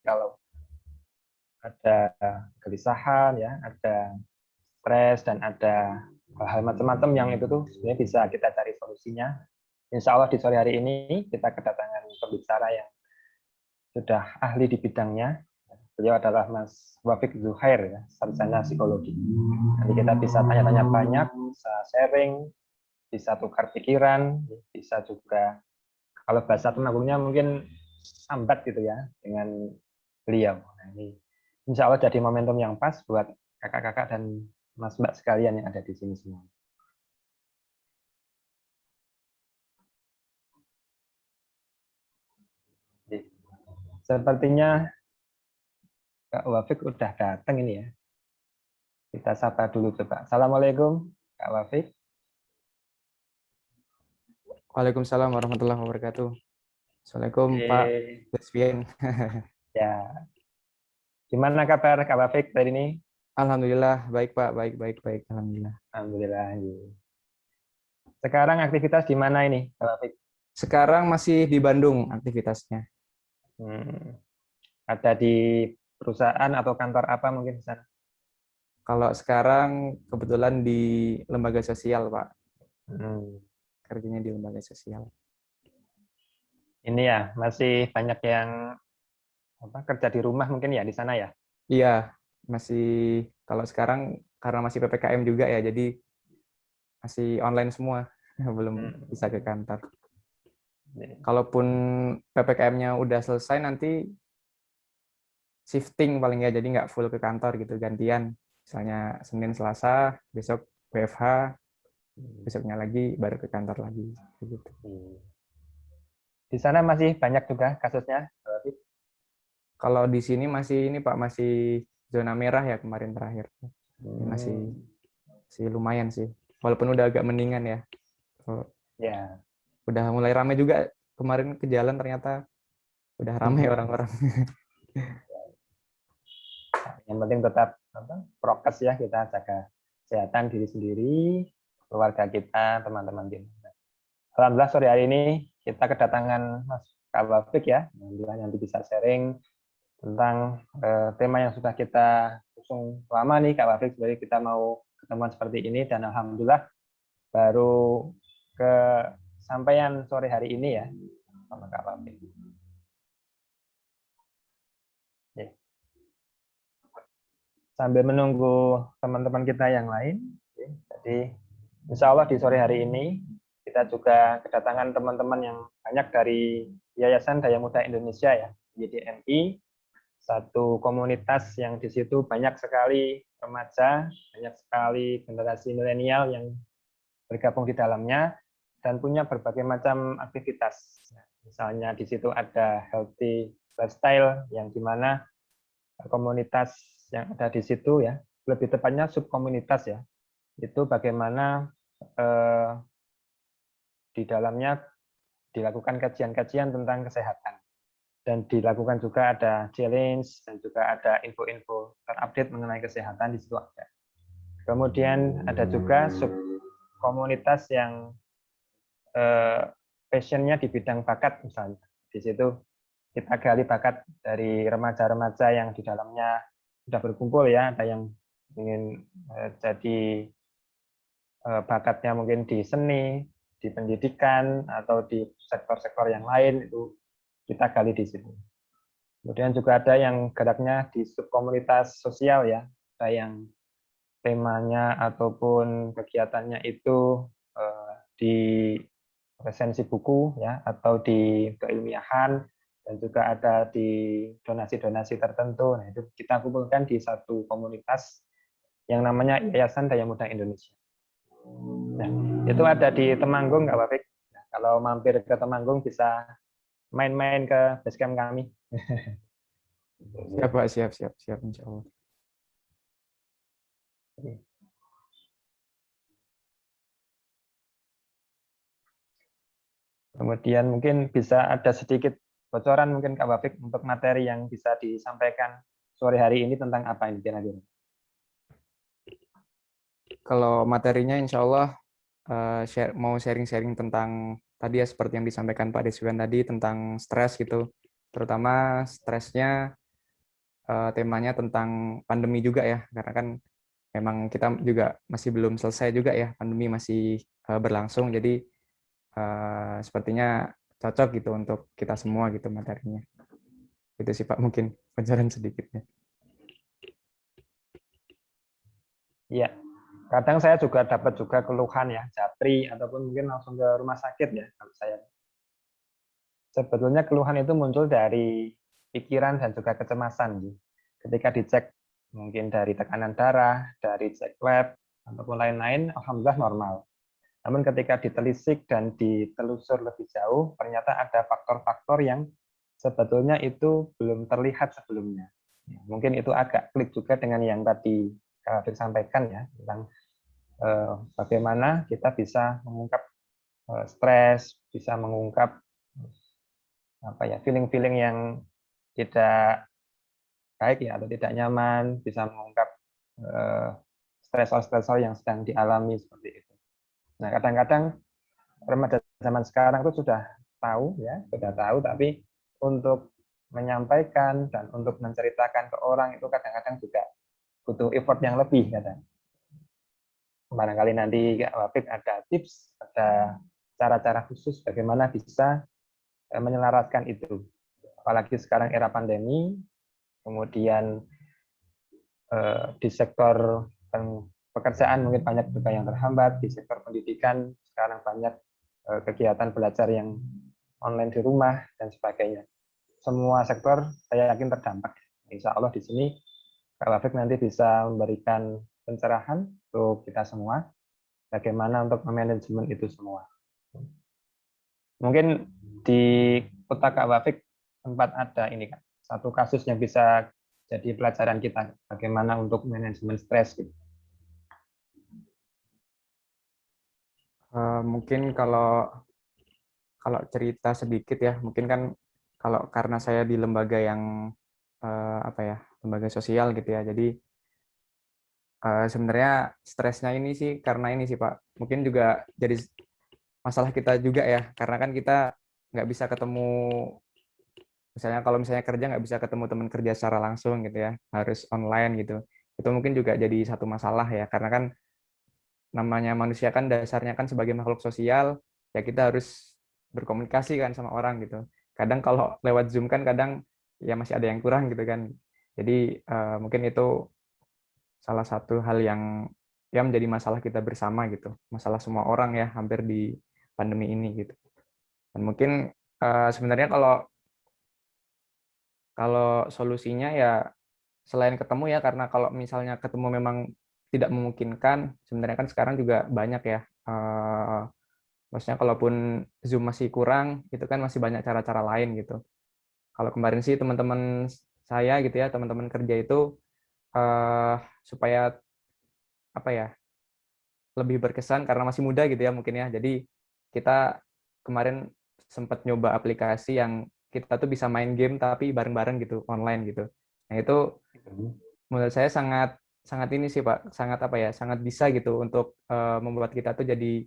kalau ada kegelisahan ya, ada stres dan ada hal macam-macam yang itu tuh sebenarnya bisa kita cari solusinya. Insya Allah di sore hari ini kita kedatangan pembicara yang sudah ahli di bidangnya. Beliau adalah Mas Wafik Zuhair, ya, sarjana psikologi. Nanti kita bisa tanya-tanya banyak, bisa sharing, bisa tukar pikiran, bisa juga kalau bahasa Temanggungnya mungkin sambat gitu ya dengan beliau. Nah, ini insya Allah jadi momentum yang pas buat kakak-kakak dan mas mbak sekalian yang ada di sini semua. Sepertinya Kak Wafik udah datang ini ya. Kita sapa dulu coba. Assalamualaikum Kak Wafik. Waalaikumsalam warahmatullahi wabarakatuh. Assalamualaikum Pak Desvian. Ya, gimana kabar Kak Wafik hari ini? Alhamdulillah baik Pak, baik. Alhamdulillah. Alhamdulillah. Sekarang aktivitas di mana ini Kak Wafik? Sekarang masih di Bandung aktivitasnya. Ada di perusahaan atau kantor apa mungkin di sana? Kalau sekarang kebetulan di lembaga sosial Pak. Kerjanya di lembaga sosial. Ini ya, masih banyak yang kerja di rumah mungkin ya di sana ya? Iya, masih kalau sekarang karena masih PPKM juga ya, jadi masih online semua, belum bisa ke kantor. Kalaupun PPKM-nya udah selesai nanti shifting paling nggak, jadi nggak full ke kantor gitu, gantian. Misalnya Senin, Selasa, besok WFH, besoknya lagi baru ke kantor lagi. Gitu. Di sana masih banyak juga kasusnya? Kalau di sini masih ini Pak, masih zona merah ya kemarin terakhir. Masih lumayan sih. Walaupun udah agak mendingan ya. Ya. Udah mulai ramai juga kemarin ke jalan ternyata udah ramai orang-orang. Yang penting tetap prokes ya, kita jaga kesehatan diri sendiri, keluarga kita, teman-teman kita. Alhamdulillah sore hari ini kita kedatangan Mas Kak Wafik ya, alhamdulillah nanti bisa sharing tentang tema yang sudah kita usung lama nih Kak Wafik, jadi kita mau ketemuan seperti ini dan alhamdulillah baru kesampaian sore hari ini ya sama Kak Wafik. Sambil menunggu teman-teman kita yang lain, jadi insya Allah di sore hari ini kita juga kedatangan teman-teman yang banyak dari Yayasan Daya Muda Indonesia ya, YDMI, satu komunitas yang di situ banyak sekali remaja, banyak sekali generasi milenial yang bergabung di dalamnya dan punya berbagai macam aktivitas. Misalnya di situ ada healthy lifestyle yang dimana komunitas yang ada di situ ya, lebih tepatnya subkomunitas ya, itu bagaimana di dalamnya dilakukan kajian-kajian tentang kesehatan dan dilakukan juga ada challenge dan juga ada info-info terupdate mengenai kesehatan di situ ada. Kemudian ada juga subkomunitas yang passionnya di bidang bakat misalnya. Di situ kita gali bakat dari remaja-remaja yang di dalamnya sudah berkumpul ya, ada yang ingin jadi bakatnya mungkin di seni, di pendidikan, atau di sektor-sektor yang lain, itu kita gali di situ. Kemudian juga ada yang geraknya di subkomunitas sosial ya, ada yang temanya ataupun kegiatannya itu di resensi buku ya, atau di keilmiahan, dan juga ada di donasi-donasi tertentu. Nah, itu kita kumpulkan di satu komunitas yang namanya Yayasan Daya Muda Indonesia. Nah, itu ada di Temanggung, Kak Wafik. Nah, kalau mampir ke Temanggung bisa main-main ke basecamp kami. Siap Pak, siap insya Allah. Kemudian mungkin bisa ada sedikit bocoran mungkin Kak Wafik untuk materi yang bisa disampaikan sore hari ini tentang apa ini kira-kira? Kalau materinya insya Allah mau sharing-sharing tentang tadi ya seperti yang disampaikan Pak Deswian tadi tentang stres gitu. Terutama stresnya temanya tentang pandemi juga ya, karena kan memang kita juga masih belum selesai juga ya, pandemi masih berlangsung, jadi sepertinya cocok gitu untuk kita semua gitu materinya. Itu sih Pak, mungkin bocoran sedikitnya. Iya, kadang saya juga dapat juga keluhan ya, japri ataupun mungkin langsung ke rumah sakit ya kalau saya. Sebetulnya keluhan itu muncul dari pikiran dan juga kecemasan. Ketika dicek mungkin dari tekanan darah, dari cek lab, ataupun lain-lain, alhamdulillah normal. Namun ketika ditelisik dan ditelusur lebih jauh, ternyata ada faktor-faktor yang sebetulnya itu belum terlihat sebelumnya. Mungkin itu agak klik juga dengan yang tadi Kak Afif sampaikan ya, tentang bagaimana kita bisa mengungkap stres, bisa mengungkap apa ya, feeling-feeling yang tidak baik ya atau tidak nyaman, bisa mengungkap stresor-stresor yang sedang dialami seperti itu. Nah, kadang-kadang remaja zaman sekarang itu sudah tahu ya, sudah tahu, tapi untuk menyampaikan dan untuk menceritakan ke orang itu kadang-kadang juga butuh effort yang lebih kadang. Barangkali nanti Kak Wafik ada tips, ada cara-cara khusus bagaimana bisa menyelaraskan itu. Apalagi sekarang era pandemi, kemudian di sektor pekerjaan mungkin banyak juga yang terhambat, di sektor pendidikan sekarang banyak kegiatan belajar yang online di rumah dan sebagainya. Semua sektor saya yakin terdampak. Insya Allah di sini Kak Wafik nanti bisa memberikan pencerahan untuk kita semua, bagaimana untuk memanajemen itu semua. Mungkin di kota Kak Wafik sempat ada ini kan, satu kasus yang bisa jadi pelajaran kita bagaimana untuk manajemen stres gitu. Mungkin kalau cerita sedikit ya, mungkin kan kalau karena saya di lembaga yang apa ya, lembaga sosial gitu ya, jadi sebenarnya stresnya ini sih karena ini sih Pak, mungkin juga jadi masalah kita juga ya, karena kan kita nggak bisa ketemu, misalnya kalau misalnya kerja nggak bisa ketemu teman kerja secara langsung gitu ya, harus online gitu. Itu mungkin juga jadi satu masalah ya, karena kan namanya manusia kan dasarnya kan sebagai makhluk sosial, ya kita harus berkomunikasi kan sama orang gitu. Kadang kalau lewat Zoom kan kadang ya masih ada yang kurang gitu kan. Jadi mungkin itu salah satu hal yang ya menjadi masalah kita bersama gitu. Masalah semua orang ya hampir di pandemi ini gitu. Dan mungkin sebenarnya kalau solusinya ya selain ketemu ya, karena kalau misalnya ketemu memang tidak memungkinkan, sebenarnya kan sekarang juga banyak ya, maksudnya kalaupun Zoom masih kurang, itu kan masih banyak cara-cara lain gitu. Kalau kemarin sih teman-teman saya gitu ya, teman-teman kerja itu supaya apa ya, lebih berkesan karena masih muda gitu ya mungkin ya. Jadi kita kemarin sempat nyoba aplikasi yang kita tuh bisa main game tapi bareng-bareng gitu, online gitu. Nah itu menurut saya sangat sangat ini sih Pak, sangat apa ya, sangat bisa gitu untuk membuat kita tuh jadi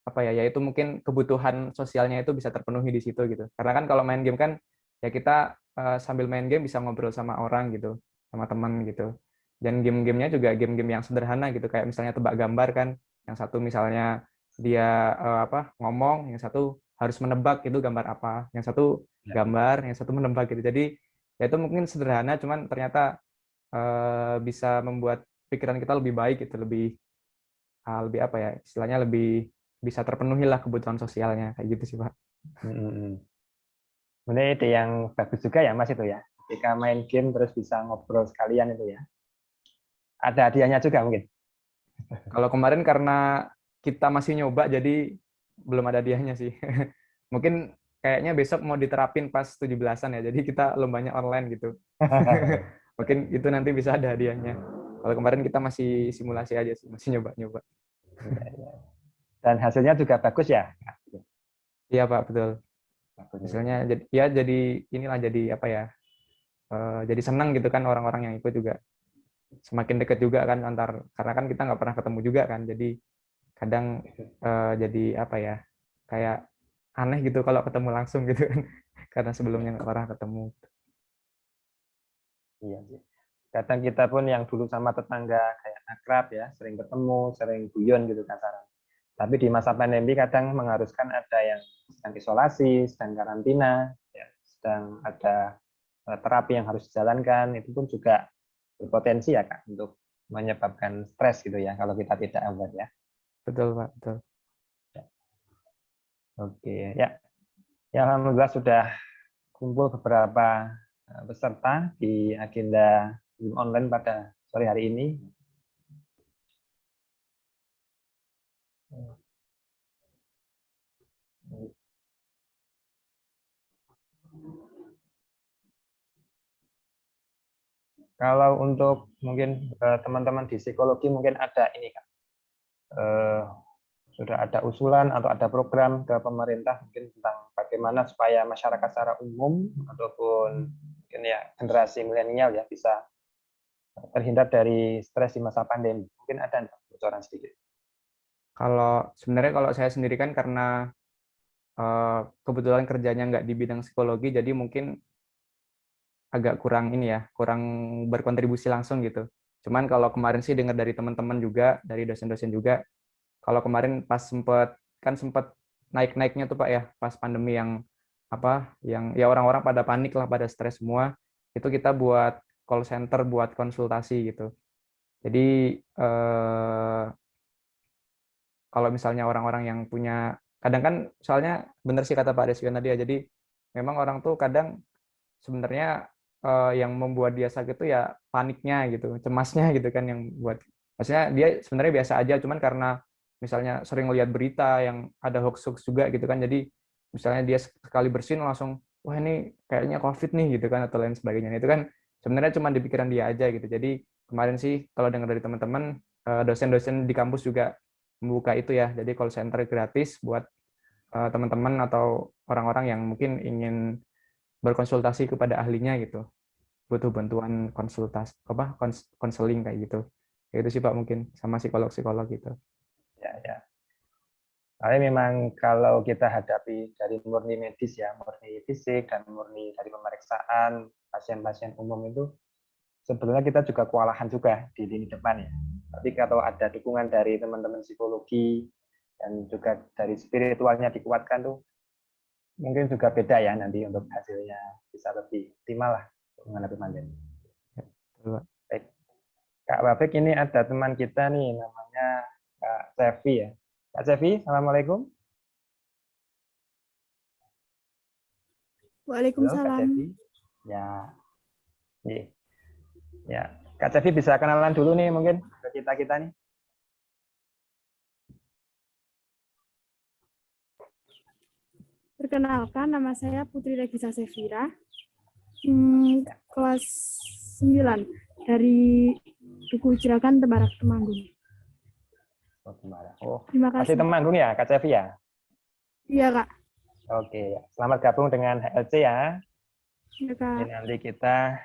apa ya, yaitu mungkin kebutuhan sosialnya itu bisa terpenuhi di situ gitu. Karena kan kalau main game kan ya kita sambil main game bisa ngobrol sama orang gitu, sama teman gitu. Dan game-gamenya juga game-game yang sederhana gitu, kayak misalnya tebak gambar kan, yang satu misalnya dia apa ngomong, yang satu harus menebak itu gambar apa, yang satu gambar, yang satu menebak gitu. Jadi ya itu mungkin sederhana, cuman ternyata bisa membuat pikiran kita lebih baik gitu, lebih lebih apa ya, istilahnya lebih bisa terpenuhi lah kebutuhan sosialnya kayak gitu sih Pak. Sebenarnya ide yang bagus juga ya Mas itu ya. Ketika main game terus bisa ngobrol sekalian itu ya. Ada hadiahnya juga mungkin. Kalau kemarin karena kita masih nyoba jadi belum ada hadiahnya sih. Mungkin kayaknya besok mau diterapin pas 17-an ya. Jadi kita lombanya online gitu. Mungkin itu nanti bisa ada hadiahnya. Kalau kemarin kita masih simulasi aja sih, masih nyoba-nyoba. Dan hasilnya juga bagus ya. Iya Pak, betul. Bagus. Hasilnya jadi ya jadi inilah jadi apa ya? Jadi senang gitu kan orang-orang yang ikut juga. Semakin dekat juga kan antar, karena kan kita nggak pernah ketemu juga kan. Jadi kadang jadi apa ya? Kayak aneh gitu kalau ketemu langsung gitu kan. Karena sebelumnya nggak pernah ketemu. Iya sih. Kadang kita pun yang dulu sama tetangga kayak akrab ya, sering ketemu, sering guyon gitu kasaran. Tapi di masa pandemi kadang mengharuskan ada yang sedang isolasi, sedang karantina, ya, sedang ada terapi yang harus dijalankan, itu pun juga berpotensi ya Kak untuk menyebabkan stres gitu ya kalau kita tidak aware ya. Betul, Pak. Betul. Oke, ya. Ya alhamdulillah sudah kumpul beberapa peserta di agenda Zoom online pada sore hari ini. Kalau untuk mungkin teman-teman di psikologi mungkin ada ini Kak, sudah ada usulan atau ada program ke pemerintah mungkin tentang bagaimana supaya masyarakat secara umum ataupun mungkin ya generasi milenial ya bisa terhindar dari stres di masa pandemi. Mungkin ada bocoran sedikit. Sebenarnya kalau saya sendiri kan karena kebetulan kerjanya nggak di bidang psikologi, jadi mungkin agak kurang ini ya, kurang berkontribusi langsung gitu. Cuman kalau kemarin sih dengar dari teman-teman juga, dari dosen-dosen juga, kalau kemarin pas sempat naik-naiknya tuh Pak ya, pas pandemi yang ya orang-orang pada panik lah, pada stres semua, itu kita buat call center buat konsultasi gitu. Jadi kalau misalnya orang-orang yang punya, kadang kan soalnya benar sih kata Pak Deswian tadi ya, jadi memang orang tuh kadang sebenarnya yang membuat dia sakit tuh ya paniknya gitu, cemasnya gitu kan yang buat, maksudnya dia sebenarnya biasa aja, cuman karena misalnya sering lihat berita yang ada hoax-hoax juga gitu kan, jadi misalnya dia sekali bersin langsung, wah ini kayaknya COVID nih gitu kan, atau lain sebagainya. Itu kan sebenarnya cuma di pikiran dia aja gitu. Jadi kemarin sih kalau dengar dari teman-teman, dosen-dosen di kampus juga membuka itu ya, jadi call center gratis buat teman-teman atau orang-orang yang mungkin ingin berkonsultasi kepada ahlinya gitu, butuh bantuan konsultas konseling kayak gitu. Kayak itu sih Pak, mungkin sama psikolog-psikolog gitu. Ya, ya. Tapi memang kalau kita hadapi dari murni medis ya, murni fisik dan murni dari pemeriksaan pasien-pasien umum itu sebetulnya kita juga kewalahan juga di lini depan ya. Tapi kalau ada dukungan dari teman-teman psikologi dan juga dari spiritualnya dikuatkan tuh mungkin juga beda ya nanti untuk hasilnya bisa lebih optimal lah untuk menghadapi pandemi. Baik. Kak Wafik, ini ada teman kita nih namanya Kak Cevi ya. Kak Cevi, Assalamualaikum. Halo Kak Waalaikumsalam. Cevi. Ya, iya. Ya, Kak Cevi bisa kenalan dulu nih mungkin ke kita-kita nih. Perkenalkan, nama saya Putri Regisa Sevira, kelas 9 dari Duku Jeragan Temarak Temanggung. Oh, gimana? Oh, Terima masih kasih. Temanggung ya, Kak Cevi ya? Iya, Kak. Oke, selamat gabung dengan HLC ya. Iya, Kak. Ini nanti kita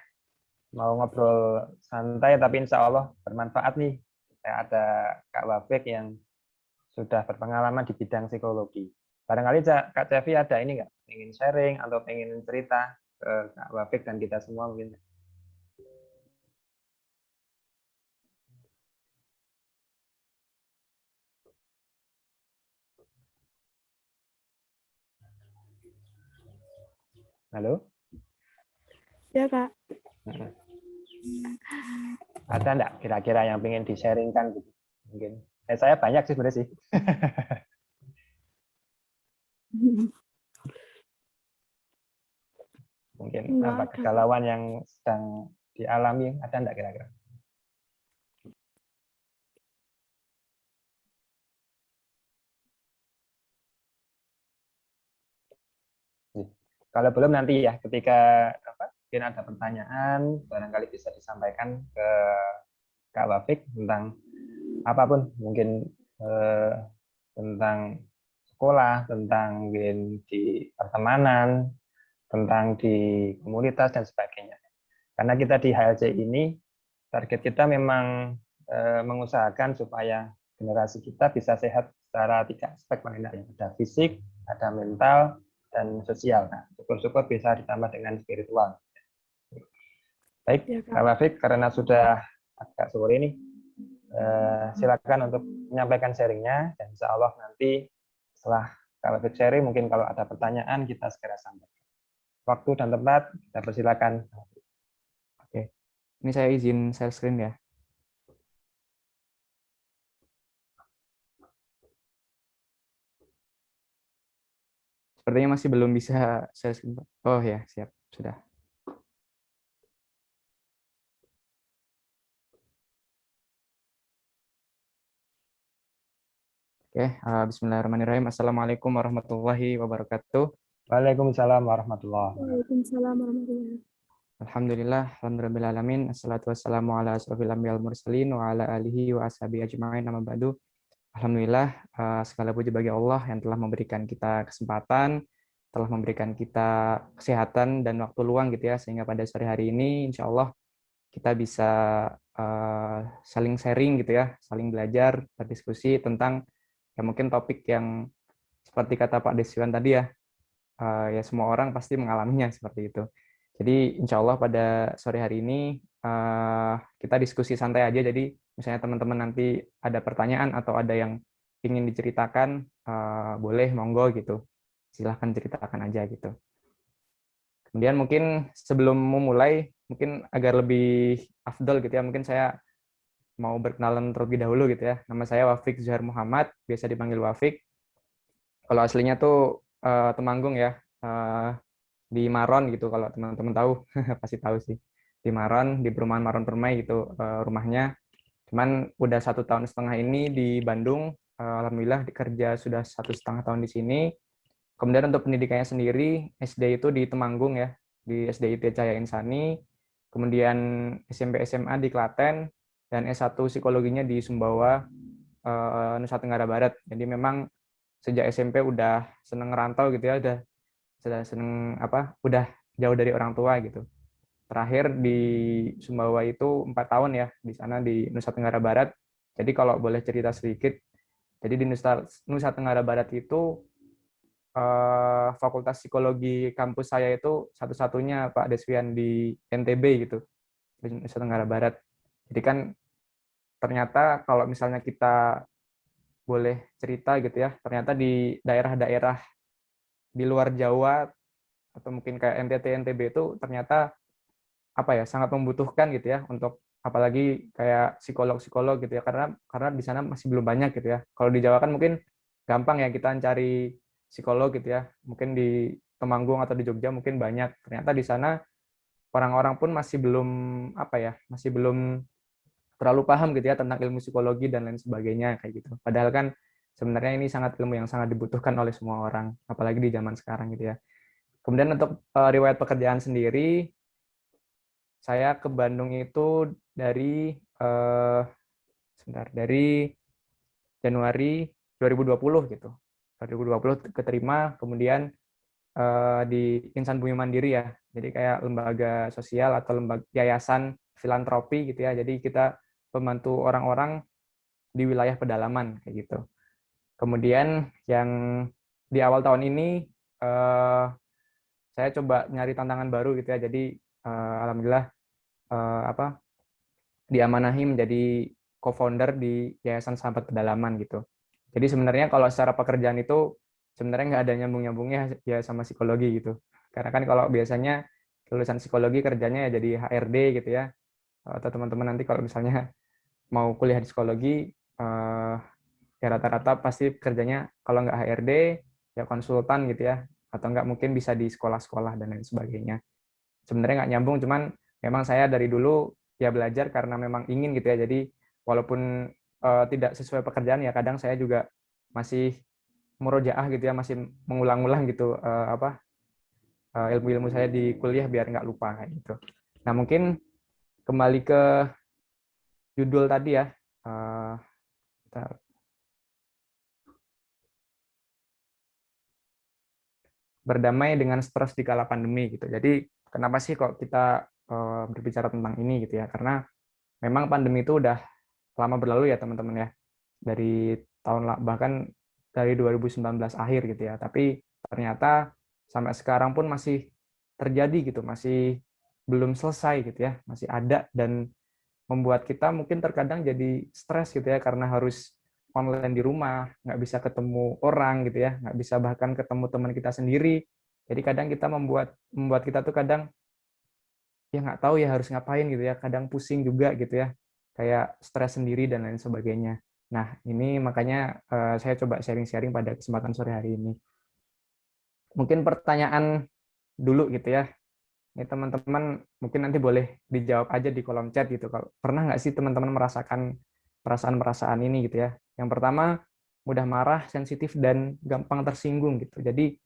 mau ngobrol santai, tapi insya Allah bermanfaat nih. Ada Kak Wafik yang sudah berpengalaman di bidang psikologi. Barangkali Kak Cevi ada ini nggak? Ingin sharing atau ingin cerita ke Kak Wafik dan kita semua mungkin. Halo? Iya, Kak. Ada nggak kira-kira yang ingin di-sharingkan gitu? Mungkin. Saya banyak sih sebenarnya sih. Mungkin apa kegalauan yang sedang dialami, ada enggak kira-kira? Kalau belum nanti ya, ketika mungkin ada pertanyaan, barangkali bisa disampaikan ke Kak Wafik tentang apapun, mungkin tentang sekolah, tentang mungkin di pertemanan, tentang di komunitas dan sebagainya. Karena kita di HLC ini target kita memang mengusahakan supaya generasi kita bisa sehat secara 3 aspek paling tidak. Ada fisik, ada mental, dan sosial. Nah, syukur-syukur bisa ditambah dengan spiritual. Baik, Ya, Kak Kak. Wafik, karena sudah agak sore ini, silakan untuk menyampaikan sharingnya, dan insya Allah nanti setelah Kak Wafik sharing, mungkin kalau ada pertanyaan kita segera sampaikan. Waktu dan tempat, kita persilakan. Oke, ini saya izin share screen ya. Sepertinya masih belum bisa share screen, Pak. Oh ya, siap, sudah. Oke, bismillahirrahmanirrahim. Assalamualaikum warahmatullahi wabarakatuh. Waalaikumsalam warahmatullahi wabarakatuh. Waalaikumsalam warahmatullahi Alhamdulillah, alhamdulillahalamin. Assalatu wassalamu ala asrofil anbiya'il mursalin wa ala alihi wa ashabihi ajma'in amma ba'du. Alhamdulillah, segala puji bagi Allah yang telah memberikan kita kesempatan, telah memberikan kita kesehatan dan waktu luang gitu ya, sehingga pada sore hari ini insya Allah kita bisa saling sharing gitu ya, saling belajar, berdiskusi tentang ya mungkin topik yang seperti kata Pak Deswan tadi ya, ya semua orang pasti mengalaminya seperti itu. Jadi insya Allah pada sore hari ini kita diskusi santai aja. Jadi misalnya teman-teman nanti ada pertanyaan atau ada yang ingin diceritakan, boleh monggo gitu. Silahkan ceritakan aja gitu. Kemudian mungkin sebelum memulai, mungkin agar lebih afdol gitu ya, mungkin saya mau berkenalan terlebih dahulu gitu ya. Nama saya Wafik Zuhair Muhammad, biasa dipanggil Wafik. Kalau aslinya tuh Temanggung ya, di Maron gitu, kalau teman-teman tahu pasti tahu sih, di Maron, di perumahan Maron Permai gitu rumahnya. Cuman udah 1,5 tahun ini di Bandung, alhamdulillah kerja sudah 1,5 tahun di sini. Kemudian untuk pendidikannya sendiri, SD itu di Temanggung ya, di SDIT Cahaya Insani, kemudian SMP SMA di Klaten, dan S1 psikologinya di Sumbawa, Nusa Tenggara Barat. Jadi memang sejak SMP udah seneng ngerantau gitu ya, sudah seneng udah jauh dari orang tua gitu. Terakhir di Sumbawa itu 4 tahun ya, di sana di Nusa Tenggara Barat. Jadi kalau boleh cerita sedikit, jadi di Nusa Tenggara Barat itu Fakultas Psikologi kampus saya itu satu-satunya Pak Deswian di NTB gitu, di Nusa Tenggara Barat. Jadi kan ternyata kalau misalnya kita boleh cerita gitu ya, ternyata di daerah-daerah di luar Jawa atau mungkin kayak NTT NTB itu ternyata sangat membutuhkan gitu ya, untuk apalagi kayak psikolog-psikolog gitu ya, karena di sana masih belum banyak gitu ya. Kalau di Jawa kan mungkin gampang ya kita cari psikolog gitu ya, mungkin di Temanggung atau di Jogja mungkin banyak. Ternyata di sana orang-orang pun masih belum masih belum terlalu paham gitu ya tentang ilmu psikologi dan lain sebagainya kayak gitu. Padahal kan sebenarnya ini sangat ilmu yang sangat dibutuhkan oleh semua orang, apalagi di zaman sekarang gitu ya. Kemudian untuk riwayat pekerjaan sendiri, saya ke Bandung itu dari Januari 2020 gitu. 2020 keterima, kemudian di Insan Bumi Mandiri ya. Jadi kayak lembaga sosial atau lembaga yayasan filantropi gitu ya. Jadi kita membantu orang-orang di wilayah pedalaman kayak gitu. Kemudian yang di awal tahun ini saya coba nyari tantangan baru gitu ya. Jadi alhamdulillah diamanahi menjadi co-founder di Yayasan Sahabat Pedalaman gitu. Jadi sebenarnya kalau secara pekerjaan itu sebenarnya nggak ada nyambung-nyambungnya ya sama psikologi gitu. Karena kan kalau biasanya lulusan psikologi kerjanya ya jadi HRD gitu ya. Atau teman-teman nanti kalau misalnya mau kuliah di psikologi, ya rata-rata pasti kerjanya kalau nggak HRD ya konsultan gitu ya. Atau nggak mungkin bisa di sekolah-sekolah dan lain sebagainya. Sebenarnya nggak nyambung, cuman memang saya dari dulu ya belajar karena memang ingin gitu ya. Jadi walaupun tidak sesuai pekerjaan ya kadang saya juga masih murojaah gitu ya, masih mengulang-ulang gitu ilmu-ilmu saya di kuliah biar nggak lupa kayak gitu. Nah mungkin kembali ke judul tadi ya, berdamai dengan stres di kala pandemi gitu. Jadi kenapa sih kok kita berbicara tentang ini gitu ya? Karena memang pandemi itu udah lama berlalu ya teman-teman ya, dari bahkan dari 2019 akhir gitu ya, tapi ternyata sampai sekarang pun masih terjadi gitu, masih belum selesai gitu ya, masih ada dan membuat kita mungkin terkadang jadi stres gitu ya karena harus online di rumah, nggak bisa ketemu orang gitu ya, nggak bisa bahkan ketemu teman kita sendiri. Jadi kadang kita membuat kita tuh kadang ya nggak tahu ya harus ngapain gitu ya, kadang pusing juga gitu ya, kayak stres sendiri dan lain sebagainya. Nah, ini makanya saya coba sharing-sharing pada kesempatan sore hari ini. Mungkin pertanyaan dulu gitu ya. Ini teman-teman mungkin nanti boleh dijawab aja di kolom chat gitu. Kalau pernah nggak sih teman-teman merasakan perasaan-perasaan ini gitu ya? Yang pertama, mudah marah, sensitif, dan gampang tersinggung gitu. Jadi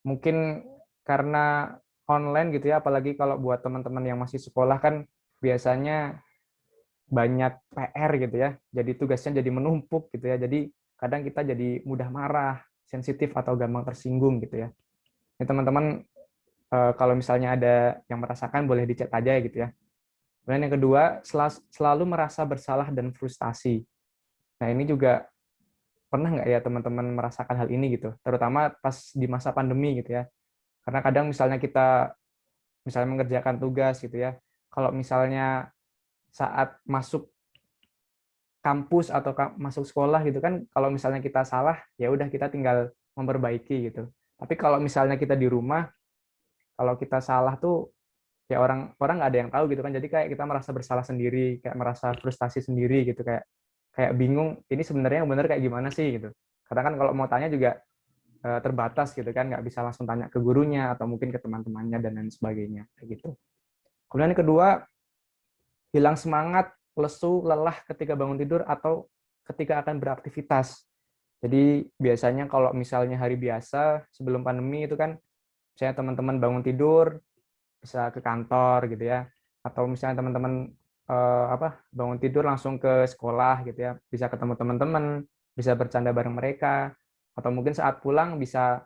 mungkin karena online gitu ya, apalagi kalau buat teman-teman yang masih sekolah kan biasanya banyak PR gitu ya. Jadi tugasnya jadi menumpuk gitu ya. Jadi kadang kita jadi mudah marah, sensitif atau gampang tersinggung gitu ya. Ini teman-teman kalau misalnya ada yang merasakan boleh di chat aja gitu ya. Kemudian yang kedua, selalu merasa bersalah dan frustasi. Nah, ini juga pernah nggak ya teman-teman merasakan hal ini gitu, terutama pas di masa pandemi gitu ya. Karena kadang misalnya kita mengerjakan tugas gitu ya, kalau misalnya saat masuk kampus atau masuk sekolah gitu kan, kalau misalnya kita salah, ya udah kita tinggal memperbaiki gitu. Tapi kalau misalnya kita di rumah, kalau kita salah tuh ya orang orang nggak ada yang tahu gitu kan, jadi kayak kita merasa bersalah sendiri, kayak merasa frustasi sendiri gitu, kayak kayak bingung ini sebenarnya yang benar kayak gimana sih gitu. Karena kan kalau mau tanya juga terbatas gitu kan, nggak bisa langsung tanya ke gurunya atau mungkin ke teman-temannya dan lain sebagainya kayak gitu. Kemudian yang kedua, hilang semangat, lesu, lelah ketika bangun tidur atau ketika akan beraktivitas. Jadi biasanya kalau misalnya hari biasa sebelum pandemi itu kan misalnya teman-teman bangun tidur bisa ke kantor gitu ya, atau misalnya teman-teman bangun tidur langsung ke sekolah gitu ya, bisa ketemu teman-teman, bisa bercanda bareng mereka, atau mungkin saat pulang bisa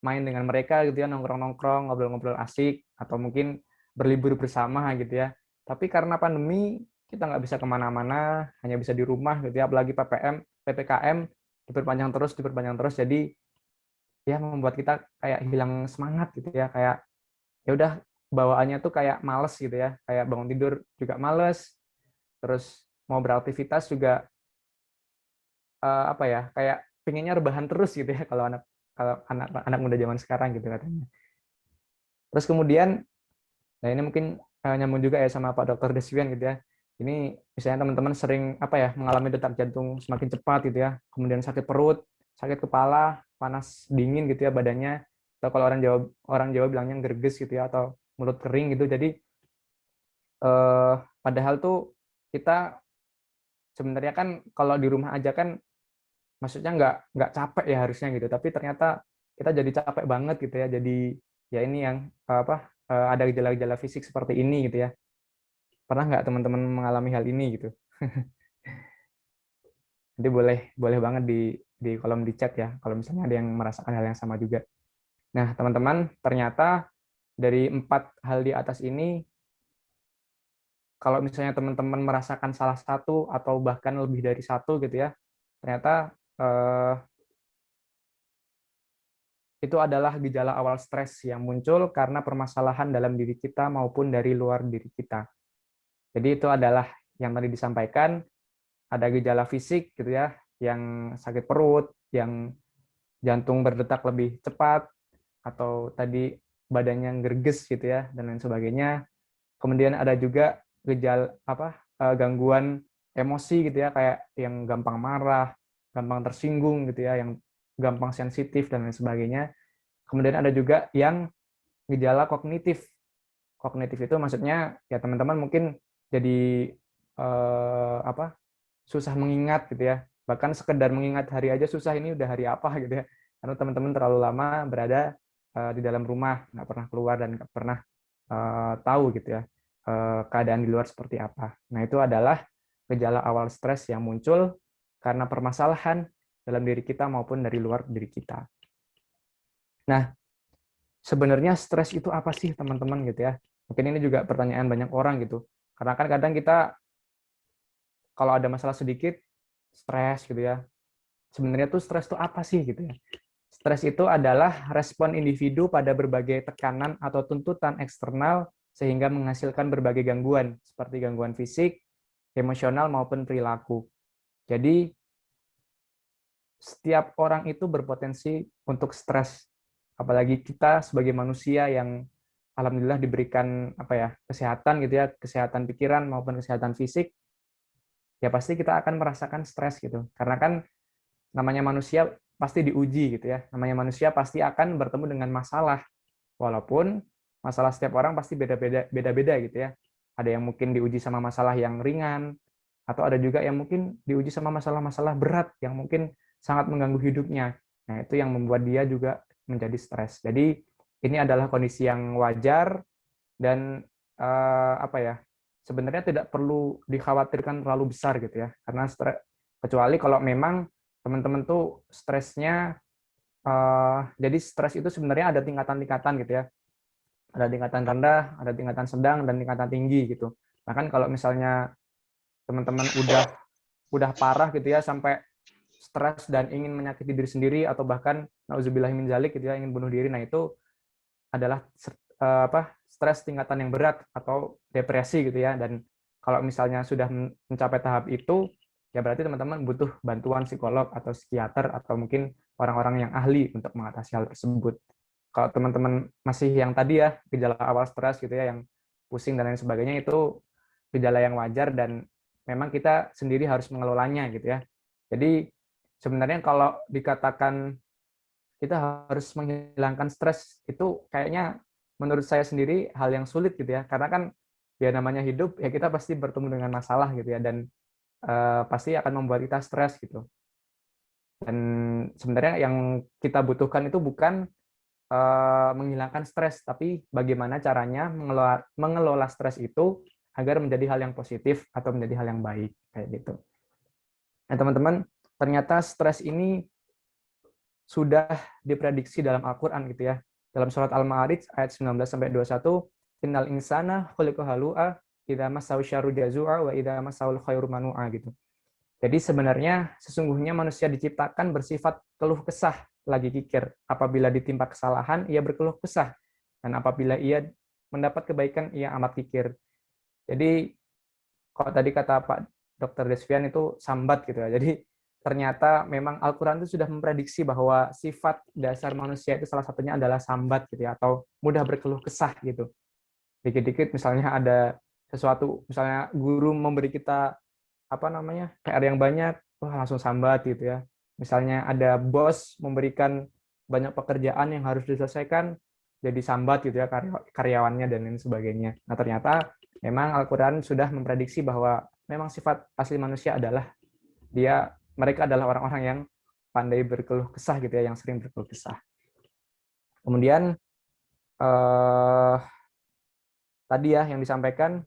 main dengan mereka gitu ya, nongkrong-nongkrong, ngobrol-ngobrol asik, atau mungkin berlibur bersama gitu ya. Tapi karena pandemi kita nggak bisa kemana-mana, hanya bisa di rumah gitu ya, apalagi PPKM diperpanjang terus, jadi ya membuat kita kayak hilang semangat gitu ya, kayak ya udah bawaannya tuh kayak males gitu ya, kayak bangun tidur juga males, terus mau beraktivitas juga apa ya, kayak pengennya rebahan terus gitu ya kalau anak anak muda zaman sekarang gitu katanya. Terus kemudian, nah ini mungkin nyambung juga ya sama Pak Dr. Deswian gitu ya. Ini misalnya teman-teman sering apa ya mengalami detak jantung semakin cepat gitu ya, kemudian sakit perut, sakit kepala, panas dingin gitu ya badannya, atau kalau orang Jawa bilangnya gerges gitu ya, atau mulut kering gitu. Jadi padahal tuh kita sebenarnya kan kalau di rumah aja kan maksudnya nggak capek ya harusnya gitu, tapi ternyata kita jadi capek banget gitu ya. Jadi ya ini yang ada gejala-gejala fisik seperti ini gitu ya. Pernah nggak teman-teman mengalami hal ini gitu? Nanti boleh boleh banget di kolom di chat ya kalau misalnya ada yang merasakan hal yang sama juga. Nah, teman-teman, ternyata dari 4 hal di atas ini, kalau misalnya teman-teman merasakan salah satu atau bahkan lebih dari satu gitu ya, ternyata itu adalah gejala awal stres yang muncul karena permasalahan dalam diri kita maupun dari luar diri kita. Jadi itu adalah yang tadi disampaikan, ada gejala fisik gitu ya, yang sakit perut, yang jantung berdetak lebih cepat, atau tadi badannya gerges gitu ya, dan lain sebagainya. Kemudian ada juga gejala gangguan emosi gitu ya, kayak yang gampang marah, gampang tersinggung gitu ya, yang gampang sensitif dan lain sebagainya. Kemudian ada juga yang gejala kognitif. Kognitif itu maksudnya ya teman-teman mungkin jadi susah mengingat gitu ya. Bahkan sekedar mengingat hari aja susah, ini udah hari apa gitu ya. Karena teman-teman terlalu lama berada di dalam rumah, nggak pernah keluar dan nggak pernah tahu gitu ya keadaan di luar seperti apa. Nah, itu adalah gejala awal stres yang muncul karena permasalahan dalam diri kita maupun dari luar diri kita. Nah, sebenarnya stres itu apa sih teman-teman gitu ya? Mungkin ini juga pertanyaan banyak orang gitu. Karena kan kadang kita kalau ada masalah sedikit stres gitu ya. Sebenarnya tuh stres tuh apa sih gitu ya? Stres itu adalah respon individu pada berbagai tekanan atau tuntutan eksternal sehingga menghasilkan berbagai gangguan, seperti gangguan fisik, emosional, maupun perilaku. Jadi, setiap orang itu berpotensi untuk stres. Apalagi kita sebagai manusia yang alhamdulillah diberikan kesehatan gitu ya, kesehatan pikiran maupun kesehatan fisik, ya pasti kita akan merasakan stres gitu. Karena kan namanya manusia pasti diuji gitu ya. Namanya manusia pasti akan bertemu dengan masalah. Walaupun masalah setiap orang pasti beda-beda gitu ya. Ada yang mungkin diuji sama masalah yang ringan, atau ada juga yang mungkin diuji sama masalah-masalah berat yang mungkin sangat mengganggu hidupnya. Nah, itu yang membuat dia juga menjadi stres. Jadi, ini adalah kondisi yang wajar dan sebenarnya tidak perlu dikhawatirkan terlalu besar gitu ya. Karena kecuali kalau memang teman-teman tuh stresnya jadi stres itu sebenarnya ada tingkatan-tingkatan gitu ya. Ada tingkatan rendah, ada tingkatan sedang, dan tingkatan tinggi gitu. Bahkan kalau misalnya teman-teman udah parah gitu ya, sampai stres dan ingin menyakiti diri sendiri, atau bahkan nauzubillahi min dzalik gitu ya, ingin bunuh diri, nah itu adalah stres tingkatan yang berat atau depresi gitu ya. Dan kalau misalnya sudah mencapai tahap itu, ya berarti teman-teman butuh bantuan psikolog atau psikiater atau mungkin orang-orang yang ahli untuk mengatasi hal tersebut. Kalau teman-teman masih yang tadi ya, gejala awal stres gitu ya, yang pusing dan lain sebagainya, itu gejala yang wajar dan memang kita sendiri harus mengelolanya gitu ya. Jadi sebenarnya kalau dikatakan kita harus menghilangkan stres, itu kayaknya menurut saya sendiri hal yang sulit gitu ya. Karena kan ya namanya hidup, ya kita pasti bertemu dengan masalah gitu ya, dan pasti akan membuat kita stres gitu. Dan sebenarnya yang kita butuhkan itu bukan menghilangkan stres, tapi bagaimana caranya mengelola stres itu agar menjadi hal yang positif atau menjadi hal yang baik kayak gitu. Nah, teman-teman, ternyata stres ini sudah diprediksi dalam Al-Qur'an gitu ya. Dalam surat Al-Ma'arij ayat 19 sampai 21, innal insana khuliqa halu'a idza massahu syarru jazua wa idza massahu khairu manu'a gitu. Jadi sebenarnya sesungguhnya manusia diciptakan bersifat keluh kesah, lagi kikir. Apabila ditimpa kesalahan, ia berkeluh kesah. Dan apabila ia mendapat kebaikan, ia amat kikir. Jadi, kalau tadi kata Pak Dr. Desvian itu sambat gitu ya. Jadi, ternyata memang Al-Quran itu sudah memprediksi bahwa sifat dasar manusia itu salah satunya adalah sambat gitu ya, atau mudah berkeluh kesah gitu. Dikit-dikit misalnya ada sesuatu, misalnya guru memberi kita PR yang banyak, wah langsung sambat gitu ya. Misalnya ada bos memberikan banyak pekerjaan yang harus diselesaikan, jadi sambat gitu ya karyawannya dan lain sebagainya. Nah, ternyata memang Al-Qur'an sudah memprediksi bahwa memang sifat asli manusia adalah mereka adalah orang-orang yang pandai berkeluh kesah gitu ya, yang sering berkeluh kesah. Kemudian tadi ya yang disampaikan,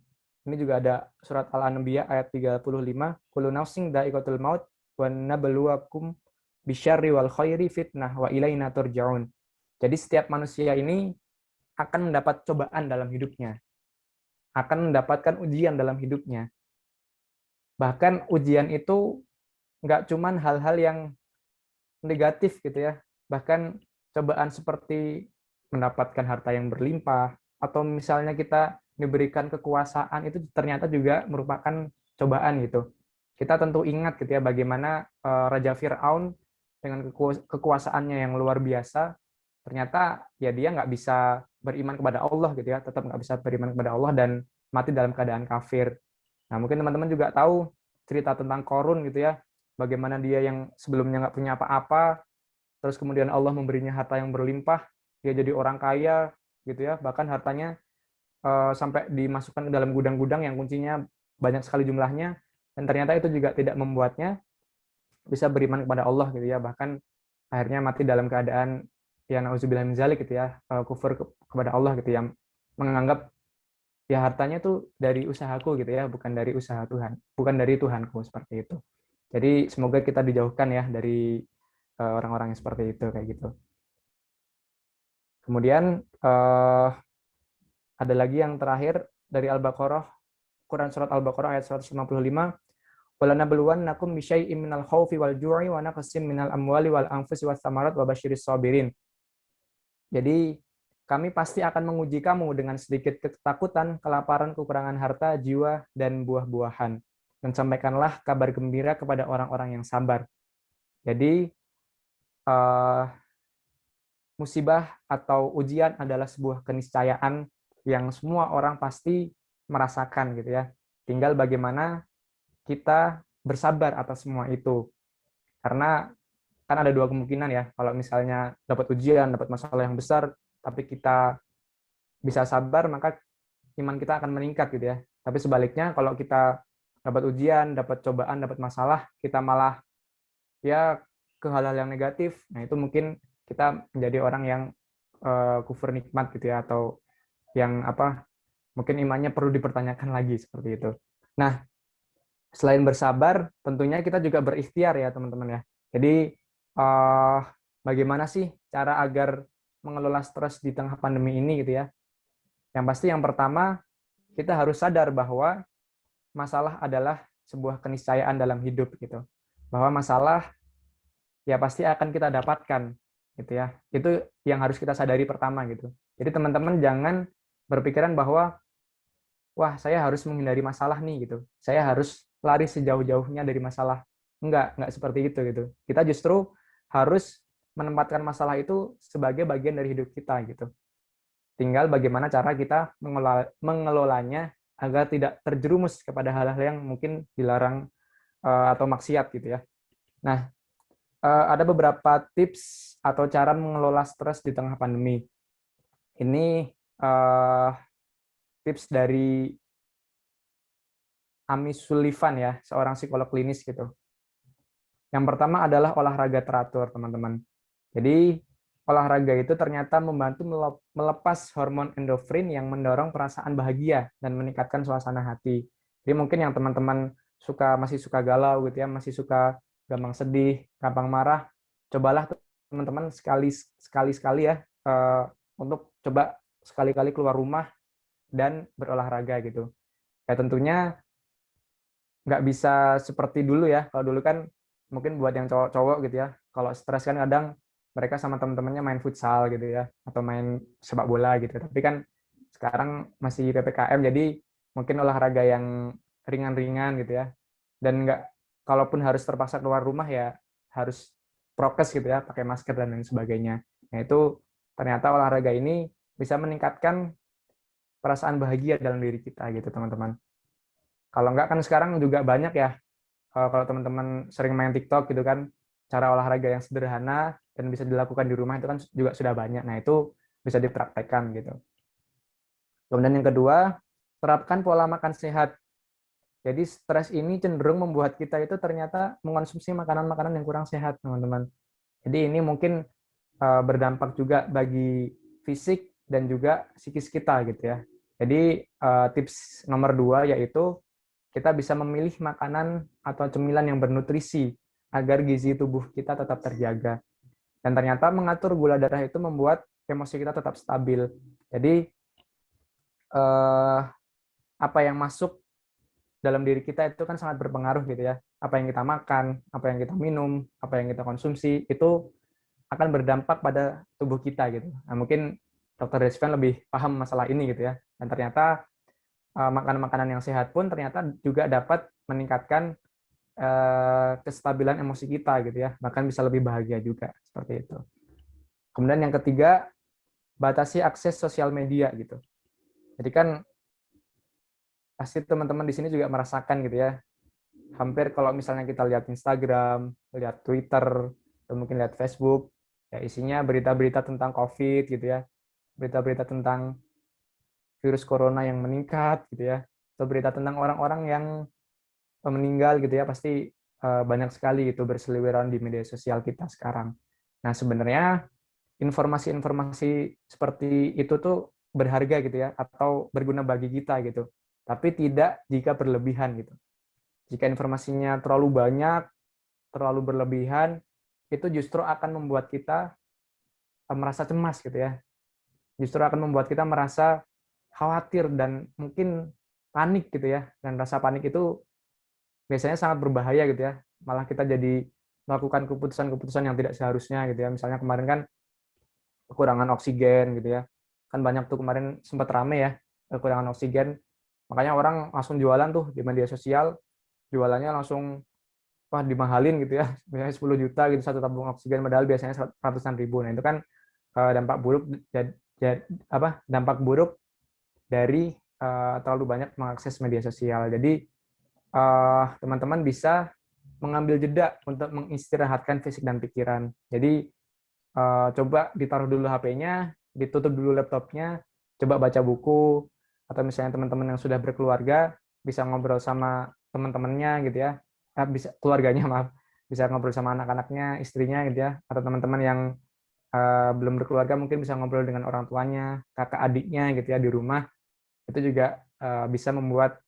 ini juga ada surat Al-Anbiya ayat 35, kullu nafsin dha'iqatul maut wa nabluwakum bisyarri wal khairi fitnah wa ilaina turja'un. Jadi setiap manusia ini akan mendapat cobaan dalam hidupnya. Akan mendapatkan ujian dalam hidupnya. Bahkan ujian itu nggak cuman hal-hal yang negatif gitu ya. Bahkan cobaan seperti mendapatkan harta yang berlimpah, atau misalnya kita diberikan kekuasaan, itu ternyata juga merupakan cobaan gitu. Kita tentu ingat gitu ya bagaimana Raja Fir'aun dengan kekuasaannya yang luar biasa, ternyata ya dia nggak bisa beriman kepada Allah gitu ya, tetap nggak bisa beriman kepada Allah dan mati dalam keadaan kafir. Nah, mungkin teman-teman juga tahu cerita tentang Korun gitu ya, bagaimana dia yang sebelumnya nggak punya apa-apa, terus kemudian Allah memberinya harta yang berlimpah, dia jadi orang kaya gitu ya, bahkan hartanya sampai dimasukkan ke dalam gudang-gudang yang kuncinya banyak sekali jumlahnya, dan ternyata itu juga tidak membuatnya bisa beriman kepada Allah gitu ya, bahkan akhirnya mati dalam keadaan ya nauzubillah min dzalik gitu ya, kufur kepada Allah gitu ya, menganggap ya hartanya tuh dari usahaku gitu ya, bukan dari usaha Tuhan, bukan dari Tuhanku, seperti itu. Jadi semoga kita dijauhkan ya dari orang-orang yang seperti itu kayak gitu. Kemudian ada lagi yang terakhir dari Al-Baqarah, Quran surat Al-Baqarah ayat 155, walanabluwannakum bisyai'im minal khaufi wal ju'i wa naqsim minal amwali wal anfusi was samarat wa basyiris sabirin. Jadi kami pasti akan menguji kamu dengan sedikit ketakutan, kelaparan, kekurangan harta, jiwa, dan buah-buahan. Dan sampaikanlah kabar gembira kepada orang-orang yang sabar. Jadi musibah atau ujian adalah sebuah keniscayaan yang semua orang pasti merasakan gitu ya. Tinggal bagaimana kita bersabar atas semua itu. Karena kan ada dua kemungkinan ya. Kalau misalnya dapat ujian, dapat masalah yang besar, tapi kita bisa sabar, maka iman kita akan meningkat gitu ya. Tapi sebaliknya, kalau kita dapat ujian, dapat cobaan, dapat masalah, kita malah ya ke hal-hal yang negatif. Nah, itu mungkin kita menjadi orang yang kufur nikmat gitu ya, atau yang mungkin imannya perlu dipertanyakan lagi seperti itu. Nah, selain bersabar, tentunya kita juga berikhtiar ya teman-teman ya. Jadi bagaimana sih cara agar mengelola stres di tengah pandemi ini gitu ya? Yang pasti yang pertama, kita harus sadar bahwa masalah adalah sebuah keniscayaan dalam hidup gitu. Bahwa masalah ya pasti akan kita dapatkan gitu ya. Itu yang harus kita sadari pertama gitu. Jadi teman-teman jangan berpikiran bahwa wah, saya harus menghindari masalah nih gitu. Saya harus lari sejauh-jauhnya dari masalah. Enggak seperti itu gitu. Kita justru harus menempatkan masalah itu sebagai bagian dari hidup kita gitu. Tinggal bagaimana cara kita mengelolanya agar tidak terjerumus kepada hal-hal yang mungkin dilarang atau maksiat gitu ya. Nah, ada beberapa tips atau cara mengelola stres di tengah pandemi. Ini tips dari Amy Sullivan ya, seorang psikolog klinis gitu. Yang pertama adalah olahraga teratur, teman-teman. Jadi, olahraga itu ternyata membantu melepas hormon endorfin yang mendorong perasaan bahagia dan meningkatkan suasana hati. Jadi mungkin yang teman-teman masih suka galau gitu ya, masih suka gampang sedih, gampang marah, cobalah teman-teman sekali-sekali ya untuk coba sekali-kali keluar rumah dan berolahraga gitu. Ya tentunya nggak bisa seperti dulu ya. Kalau dulu kan mungkin buat yang cowok-cowok gitu ya, kalau stres kan kadang mereka sama teman-temannya main futsal gitu ya, atau main sepak bola gitu. Tapi kan sekarang masih PPKM, jadi mungkin olahraga yang ringan-ringan gitu ya. Dan kalaupun harus terpaksa keluar rumah ya harus prokes gitu ya, pakai masker dan lain sebagainya. Nah itu ternyata olahraga ini bisa meningkatkan perasaan bahagia dalam diri kita gitu teman-teman. Kalau enggak kan sekarang juga banyak ya, kalau teman-teman sering main TikTok gitu kan, cara olahraga yang sederhana dan bisa dilakukan di rumah itu kan juga sudah banyak. Nah, itu bisa dipraktekkan gitu. Kemudian yang kedua, terapkan pola makan sehat. Jadi stres ini cenderung membuat kita itu ternyata mengonsumsi makanan-makanan yang kurang sehat, teman-teman. Jadi ini mungkin berdampak juga bagi fisik dan juga psikis kita gitu ya. Jadi tips nomor 2 yaitu kita bisa memilih makanan atau cemilan yang bernutrisi agar gizi tubuh kita tetap terjaga. Dan ternyata mengatur gula darah itu membuat emosi kita tetap stabil. Jadi apa yang masuk dalam diri kita itu kan sangat berpengaruh gitu ya. Apa yang kita makan, apa yang kita minum, apa yang kita konsumsi itu akan berdampak pada tubuh kita gitu. Nah, mungkin Dr. Desvan lebih paham masalah ini gitu ya. Dan ternyata makanan-makanan yang sehat pun ternyata juga dapat meningkatkan kestabilan emosi kita gitu ya, bahkan bisa lebih bahagia juga seperti itu. Kemudian yang ketiga, batasi akses sosial media gitu. Jadi kan pasti teman-teman di sini juga merasakan gitu ya, hampir kalau misalnya kita lihat Instagram, lihat Twitter, atau mungkin lihat Facebook, ya isinya berita-berita tentang COVID gitu ya, berita-berita tentang virus corona yang meningkat gitu ya, atau berita tentang orang-orang yang meninggal gitu ya, pasti banyak sekali gitu berseliweran di media sosial kita sekarang. Nah, sebenarnya informasi-informasi seperti itu tuh berharga gitu ya, atau berguna bagi kita gitu. Tapi tidak jika berlebihan gitu. Jika informasinya terlalu banyak, terlalu berlebihan, itu justru akan membuat kita merasa cemas gitu ya. Justru akan membuat kita merasa khawatir dan mungkin panik gitu ya. Dan rasa panik itu biasanya sangat berbahaya gitu ya. Malah kita jadi melakukan keputusan-keputusan yang tidak seharusnya gitu ya. Misalnya kemarin kan kekurangan oksigen gitu ya. Kan banyak tuh kemarin sempat rame ya, kekurangan oksigen. Makanya orang langsung jualan tuh di media sosial, jualannya langsung wah dimahalin gitu ya. Misalnya 10 juta gitu satu tabung oksigen, padahal biasanya ratusan ribu. Nah, itu kan dampak buruk dampak buruk dari terlalu banyak mengakses media sosial. Jadi teman-teman bisa mengambil jeda untuk mengistirahatkan fisik dan pikiran. Jadi coba ditaruh dulu HP-nya, ditutup dulu laptopnya, coba baca buku, atau misalnya teman-teman yang sudah berkeluarga bisa ngobrol sama teman-temannya gitu ya, bisa keluarganya maaf, bisa ngobrol sama anak-anaknya, istrinya gitu ya, atau teman-teman yang belum berkeluarga mungkin bisa ngobrol dengan orang tuanya, kakak adiknya gitu ya di rumah. Itu juga bisa membuat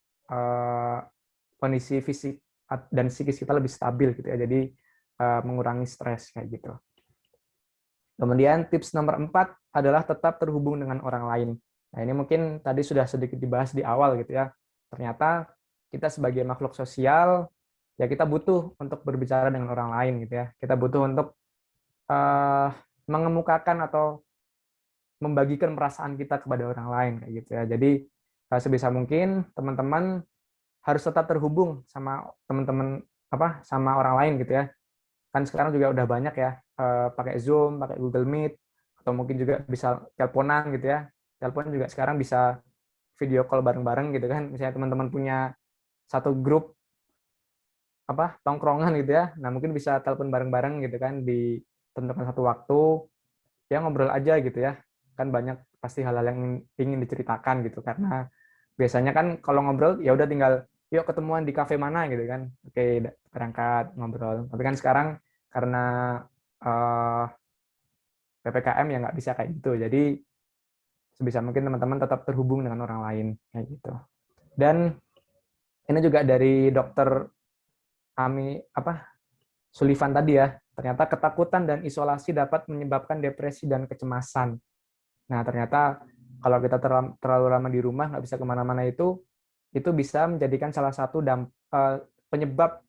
kondisi fisik dan psikis kita lebih stabil gitu ya. Jadi mengurangi stres kayak gitu. Kemudian tips nomor 4 adalah tetap terhubung dengan orang lain. Nah, ini mungkin tadi sudah sedikit dibahas di awal gitu ya. Ternyata kita sebagai makhluk sosial ya kita butuh untuk berbicara dengan orang lain gitu ya. Kita butuh untuk mengemukakan atau membagikan perasaan kita kepada orang lain kayak gitu ya. Jadi sebisa mungkin teman-teman harus tetap terhubung sama teman-teman sama orang lain gitu ya. Kan sekarang juga udah banyak ya pakai Zoom, pakai Google Meet, atau mungkin juga bisa teleponan gitu ya. Telepon juga sekarang bisa video call bareng-bareng gitu kan. Misalnya teman-teman punya satu grup tongkrongan gitu ya. Nah, mungkin bisa telepon bareng-bareng gitu kan di tentukan satu waktu, ya ngobrol aja gitu ya. Kan banyak pasti hal-hal yang ingin diceritakan gitu karena biasanya kan kalau ngobrol ya udah tinggal yuk ketemuan di kafe mana gitu kan. Oke, berangkat ngobrol. Tapi kan sekarang karena PPKM ya nggak bisa kayak gitu. Jadi sebisa mungkin teman-teman tetap terhubung dengan orang lain kayak gitu. Dan ini juga dari dokter Ami Sullivan tadi ya. Ternyata ketakutan dan isolasi dapat menyebabkan depresi dan kecemasan. Nah, ternyata kalau kita terlalu lama di rumah, nggak bisa kemana-mana itu bisa menjadikan salah satu penyebab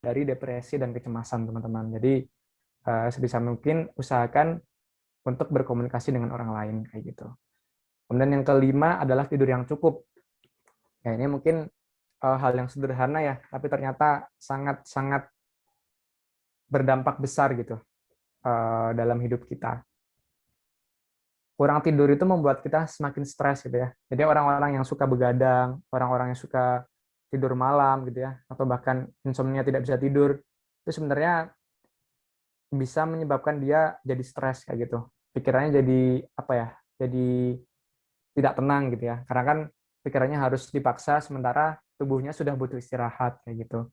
dari depresi dan kecemasan, teman-teman. Jadi, sebisa mungkin usahakan untuk berkomunikasi dengan orang lain, kayak gitu. Kemudian yang kelima adalah tidur yang cukup. Ya, ini mungkin hal yang sederhana ya, tapi ternyata sangat-sangat berdampak besar gitu dalam hidup kita. Kurang tidur itu membuat kita semakin stres gitu ya. Jadi orang-orang yang suka begadang, orang-orang yang suka tidur malam gitu ya, atau bahkan insomnia tidak bisa tidur, itu sebenarnya bisa menyebabkan dia jadi stres kayak gitu. Pikirannya jadi jadi tidak tenang gitu ya. Karena kan pikirannya harus dipaksa sementara tubuhnya sudah butuh istirahat kayak gitu.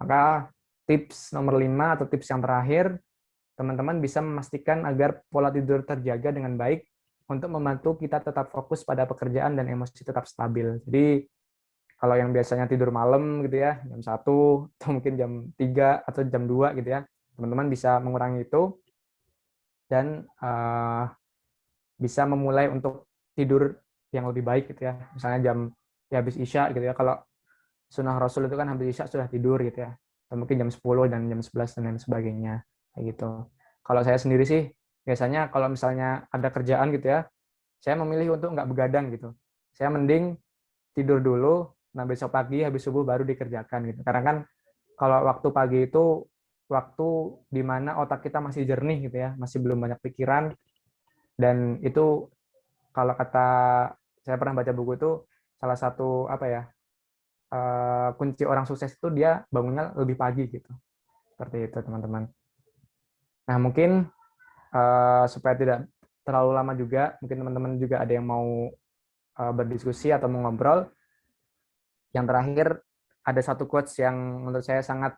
Maka tips nomor 5 atau tips yang terakhir, teman-teman bisa memastikan agar pola tidur terjaga dengan baik untuk membantu kita tetap fokus pada pekerjaan dan emosi tetap stabil. Jadi kalau yang biasanya tidur malam gitu ya, jam 1 atau mungkin jam 3 atau jam 2 gitu ya, teman-teman bisa mengurangi itu dan bisa memulai untuk tidur yang lebih baik gitu ya. Misalnya habis Isya gitu ya. Kalau sunnah Rasul itu kan habis Isya sudah tidur gitu ya. Atau mungkin jam 10 dan jam 11 dan lain sebagainya kayak gitu. Kalau saya sendiri sih biasanya kalau misalnya ada kerjaan gitu ya, saya memilih untuk nggak begadang gitu. Saya mending tidur dulu, nah besok pagi habis subuh baru dikerjakan gitu. Karena kan kalau waktu pagi itu waktu di mana otak kita masih jernih gitu ya, masih belum banyak pikiran, dan itu kalau kata saya pernah baca buku itu salah satu kunci orang sukses itu dia bangunnya lebih pagi gitu. Seperti itu teman-teman. Nah mungkin supaya tidak terlalu lama juga, mungkin teman-teman juga ada yang mau berdiskusi atau mau ngobrol. Yang terakhir ada satu quotes yang menurut saya sangat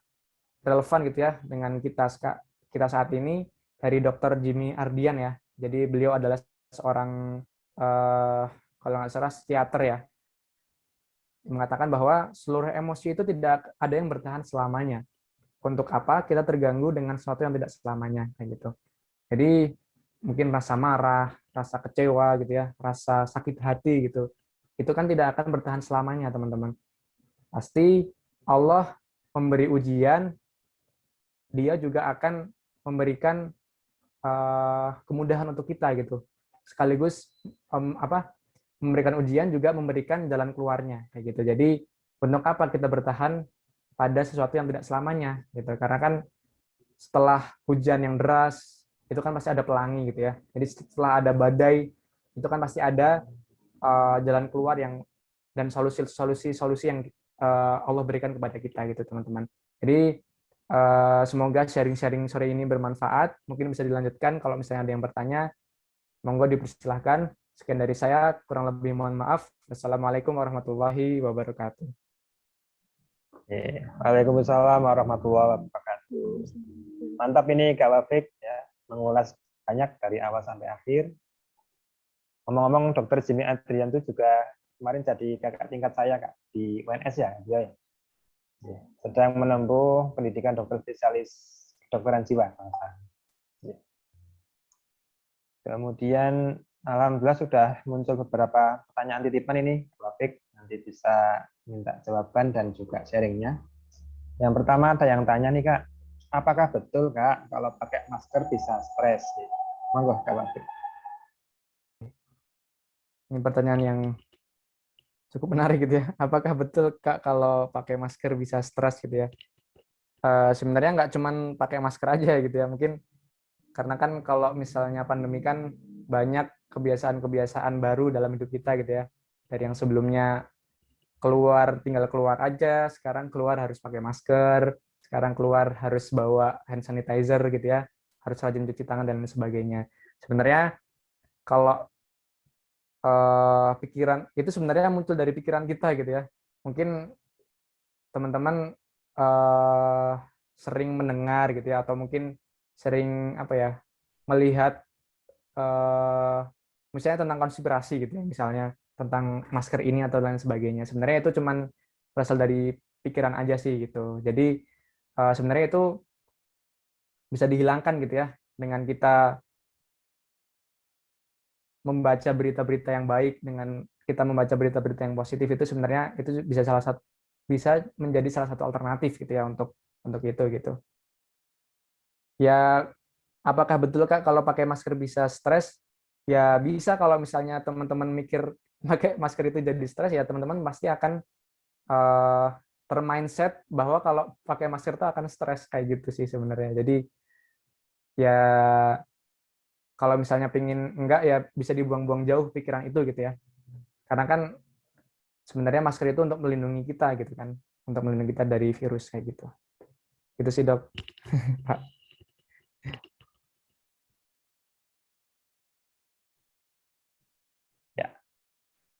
relevan gitu ya dengan kita saat ini dari Dr. Jimmy Ardian ya. Jadi beliau adalah seorang kalau nggak salah psikiater ya, mengatakan bahwa seluruh emosi itu tidak ada yang bertahan selamanya. Untuk apa kita terganggu dengan sesuatu yang tidak selamanya kayak gitu. Jadi mungkin rasa marah, rasa kecewa gitu ya, rasa sakit hati gitu. Itu kan tidak akan bertahan selamanya, teman-teman. Pasti Allah memberi ujian, dia juga akan memberikan kemudahan untuk kita gitu. Sekaligus memberikan ujian juga memberikan jalan keluarnya kayak gitu. Jadi untuk apa kita bertahan pada sesuatu yang tidak selamanya gitu. Karena kan setelah hujan yang deras itu kan pasti ada pelangi gitu ya. Jadi setelah ada badai itu kan pasti ada jalan keluar yang dan solusi yang Allah berikan kepada kita gitu teman-teman. Jadi semoga sharing-sharing sore ini bermanfaat. Mungkin bisa dilanjutkan kalau misalnya ada yang bertanya. Monggo dipersilahkan. Sekian dari saya, kurang lebih mohon maaf. Wassalamualaikum warahmatullahi wabarakatuh. Waalaikumsalam warahmatullahi wabarakatuh. Mantap ini Kak Wafik ya, mengulas banyak dari awal sampai akhir. Ngomong-ngomong, Dr. Jimmy Adrian itu juga kemarin jadi kakak tingkat saya Kak di UNS ya, dia ya. Sedang menempuh pendidikan dokter spesialis kedokteran jiwa. Kemudian alhamdulillah sudah muncul beberapa pertanyaan titipan ini, Wafik nanti bisa minta jawaban dan juga sharingnya. Yang pertama ada yang tanya nih Kak, apakah betul Kak kalau pakai masker bisa stres? Monggo Kak Wafik. Ini pertanyaan yang cukup menarik gitu ya. Apakah betul Kak kalau pakai masker bisa stres gitu ya? Sebenarnya nggak cuman pakai masker aja gitu ya. Mungkin karena kan kalau misalnya pandemi kan banyak kebiasaan-kebiasaan baru dalam hidup kita gitu ya. Dari yang sebelumnya tinggal keluar aja, sekarang keluar harus pakai masker, sekarang keluar harus bawa hand sanitizer gitu ya, harus rajin cuci tangan dan lain sebagainya. Sebenarnya kalau pikiran itu sebenarnya muncul dari pikiran kita gitu ya. Mungkin teman-teman sering mendengar gitu ya, atau mungkin sering melihat misalnya tentang konspirasi gitu ya, misalnya tentang masker ini atau lain sebagainya. Sebenarnya itu cuman berasal dari pikiran aja sih gitu. Jadi sebenarnya itu bisa dihilangkan gitu ya dengan kita membaca berita-berita yang baik, dengan kita membaca berita-berita yang positif. Itu sebenarnya itu bisa menjadi salah satu alternatif gitu ya untuk itu gitu. Ya, apakah betul Kak kalau pakai masker bisa stres? Ya bisa, kalau misalnya teman-teman mikir pakai masker itu jadi stres, ya teman-teman pasti akan termindset bahwa kalau pakai masker itu akan stres kayak gitu sih sebenarnya. Jadi ya kalau misalnya pingin enggak, ya bisa dibuang-buang jauh pikiran itu gitu ya. Karena kan sebenarnya masker itu untuk melindungi kita gitu kan, untuk melindungi kita dari virus kayak gitu. Itu sih Dok. Pak. Ya.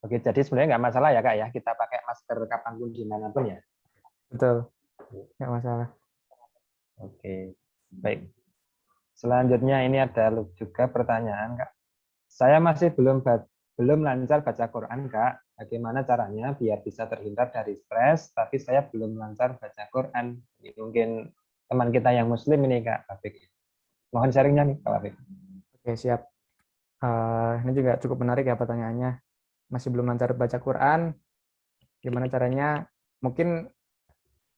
Oke, jadi sebenarnya nggak masalah ya Kak ya, kita pakai masker kapanpun dimanapun ya. Betul, nggak masalah. Oke, baik. Selanjutnya ini ada juga pertanyaan Kak. Saya masih belum lancar baca Quran Kak. Bagaimana caranya biar bisa terhindar dari stres, tapi saya belum lancar baca Quran. Ini mungkin teman kita yang Muslim ini Kak Wafik. Mohon sharingnya nih Kak Wafik. Oke, siap. Ini juga cukup menarik ya pertanyaannya. Masih belum lancar baca Quran, gimana caranya? Mungkin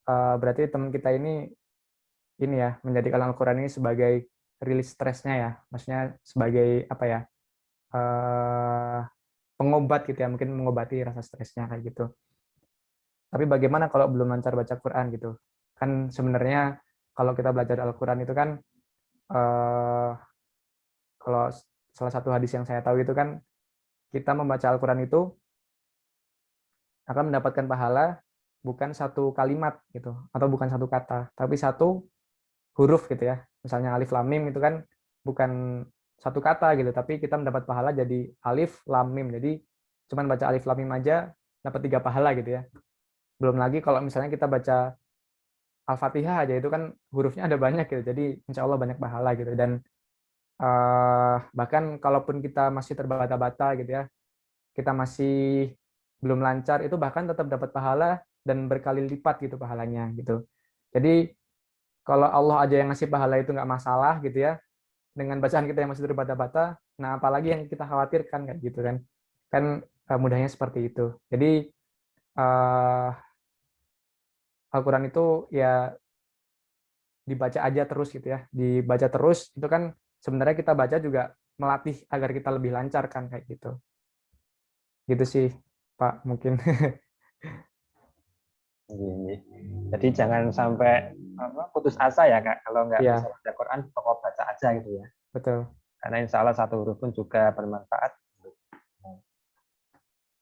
berarti teman kita ini ya menjadikan Al-Quran ini sebagai rilis stresnya ya, maksudnya sebagai pengobat gitu ya, mungkin mengobati rasa stresnya kayak gitu. Tapi bagaimana kalau belum lancar baca Quran gitu? Kan sebenarnya kalau kita belajar Al-Quran itu kan kalau salah satu hadis yang saya tahu itu kan, kita membaca Al-Quran itu akan mendapatkan pahala bukan satu kalimat gitu, atau bukan satu kata, tapi satu huruf gitu ya. Misalnya alif lam mim itu kan bukan satu kata gitu, tapi kita mendapat pahala jadi alif lam mim. Jadi cuman baca alif lam mim aja dapat 3 pahala gitu ya. Belum lagi kalau misalnya kita baca Al-Fatihah aja, itu kan hurufnya ada banyak gitu. Jadi insya Allah banyak pahala gitu. Dan bahkan kalaupun kita masih terbata-bata gitu ya, kita masih belum lancar, itu bahkan tetap dapat pahala dan berkali lipat gitu pahalanya gitu. Jadi kalau Allah aja yang ngasih pahala itu nggak masalah gitu ya, dengan bacaan kita yang masih terbata-bata, nah apalagi yang kita khawatirkan kayak gitu kan. Kan mudahnya seperti itu. Jadi Al-Quran itu ya dibaca aja terus gitu ya, dibaca terus itu kan sebenarnya kita baca juga melatih agar kita lebih lancar kan kayak gitu sih Pak mungkin. Iya. Jadi jangan sampai putus asa ya Kak, kalau nggak bisa Iya baca Quran, pokok baca aja gitu ya. betul. Karena insya Allah satu huruf pun juga bermanfaat.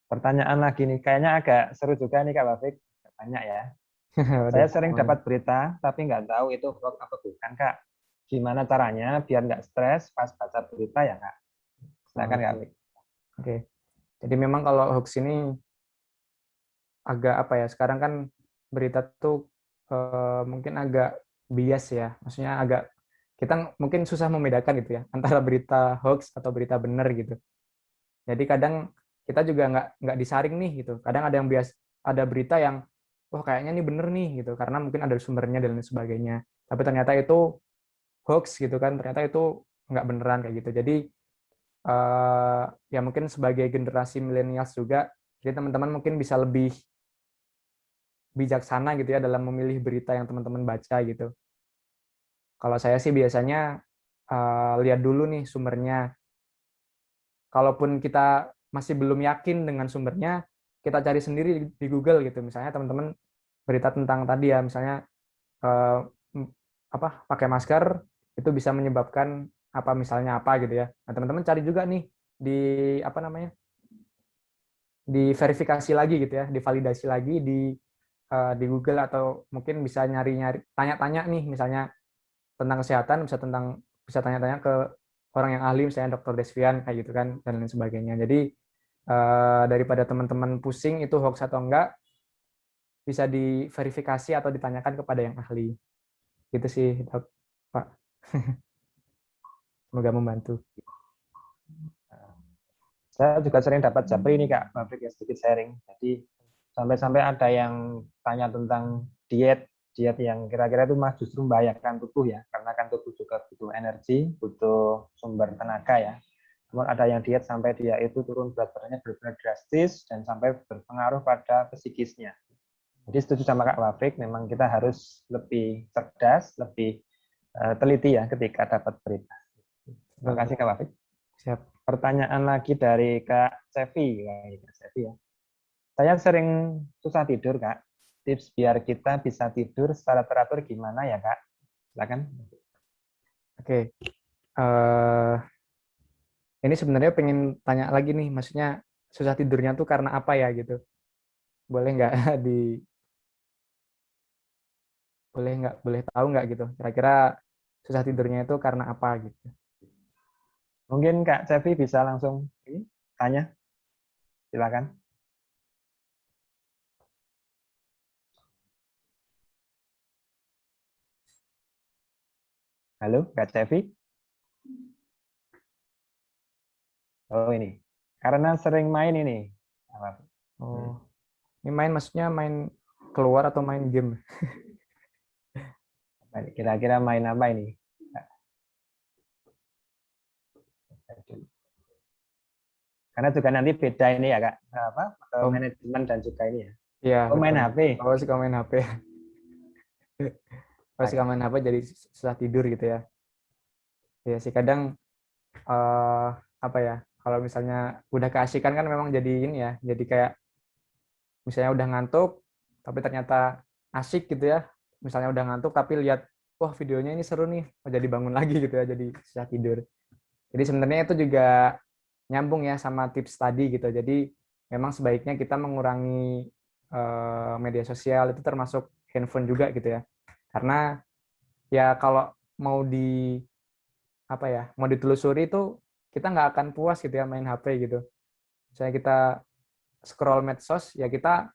Pertanyaan lagi nih, kayaknya agak seru juga nih Kak Wafik. Banyak ya. Waduh, Saya sering gimana? dapat berita, tapi nggak tahu itu hoax apa bukan Kak. Gimana caranya biar nggak stres pas baca berita ya Kak? Silakan Kak Oke. Wafik. Oke. Jadi memang kalau hoax ini agak apa ya? Sekarang kan berita tuh mungkin agak bias ya. Maksudnya agak kita mungkin susah membedakan gitu ya antara berita hoax atau berita benar gitu. Jadi kadang kita juga nggak disaring nih gitu. Kadang ada yang ada berita yang wah kayaknya ini bener nih gitu karena mungkin ada sumbernya dan lain sebagainya. Tapi ternyata itu hoax gitu kan. Ternyata itu nggak beneran kayak gitu. Jadi ya mungkin sebagai generasi milenials juga, jadi teman-teman mungkin bisa lebih bijaksana gitu ya dalam memilih berita yang teman-teman baca gitu. Kalau saya sih biasanya lihat dulu nih sumbernya. Kalaupun kita masih belum yakin dengan sumbernya, kita cari sendiri di Google gitu. Misalnya teman-teman berita tentang tadi ya, misalnya eh, pakai masker itu bisa menyebabkan apa misalnya apa gitu ya. Nah, teman-teman cari juga nih di apa namanya? Diverifikasi lagi gitu ya, divalidasi lagi di Google atau mungkin bisa nyari-nyari tanya-tanya nih misalnya tentang kesehatan bisa tanya-tanya ke orang yang ahli misalnya Dokter Desvian kayak gitu kan dan lain sebagainya. Jadi daripada teman-teman pusing itu hoax atau enggak bisa diverifikasi atau ditanyakan kepada yang ahli. Gitu sih, Pak. Semoga membantu. Saya juga sering dapat japri ini Kak, Wafik ya sedikit sharing. Jadi sampai-sampai ada yang tanya tentang diet, diet yang kira-kira itu mah justru membahayakan tubuh ya, karena kan tubuh juga butuh energi, butuh sumber tenaga ya. Namun ada yang diet sampai dia itu turun berat badannya benar-benar drastis dan sampai berpengaruh pada psikisnya. Jadi setuju sama Kak Wafik, memang kita harus lebih cerdas, lebih teliti ya ketika dapat berita. Terima kasih Kak Wafik. Siap. Pertanyaan lagi dari Kak Sevi. Kak Sevi ya. Saya sering susah tidur, Kak. Tips biar kita bisa tidur secara teratur gimana ya, Kak? Silakan. Oke. Ini sebenarnya pengen tanya lagi nih, maksudnya susah tidurnya tuh karena apa ya gitu? Boleh nggak boleh tahu nggak gitu? Kira-kira susah tidurnya itu karena apa gitu? Mungkin Kak Sevi bisa langsung tanya. Silakan. Halo, Kak Sevi. Oh ini. Karena sering main ini. Oh, ini main maksudnya main keluar atau main game? Kira-kira main apa ini? Karena juga nanti beda ini ya, Kak. Apa? Oh, Manajemen dan juga ini ya. iya Oh, main betul. HP. Oh, suka main HP. Kalau suka main HP jadi susah tidur gitu ya. Ya sih kadang apa ya? Kalau misalnya udah keasikan kan memang jadi ini ya, jadi kayak misalnya udah ngantuk tapi ternyata asik gitu ya. Misalnya udah ngantuk tapi lihat wah videonya ini seru nih, mau jadi bangun lagi gitu ya, jadi susah tidur. Jadi sebenarnya itu juga nyambung ya sama tips tadi gitu. Jadi memang sebaiknya kita mengurangi media sosial itu termasuk handphone juga gitu ya. Karena ya kalau mau apa ya, mau ditelusuri itu kita nggak akan puas gitu ya main HP gitu. Misalnya kita scroll medsos ya kita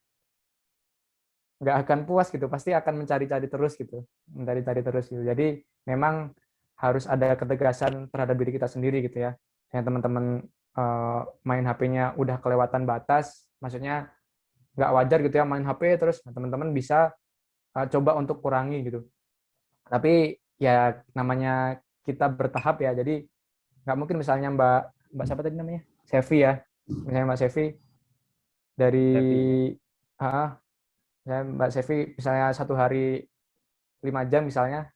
nggak akan puas gitu, pasti akan mencari-cari terus gitu, mencari-cari terus gitu. Jadi memang harus ada ketegasan terhadap diri kita sendiri gitu ya. Yang teman-teman main HP-nya udah kelewatan batas, maksudnya nggak wajar gitu ya main HP terus, nah, teman-teman bisa coba untuk kurangi gitu. Tapi ya namanya kita bertahap ya, jadi nggak mungkin misalnya Mbak siapa tadi namanya? Sevi ya, misalnya Mbak Sevi dari Sevi. ah, Mbak Sevi misalnya satu hari 5 jam misalnya,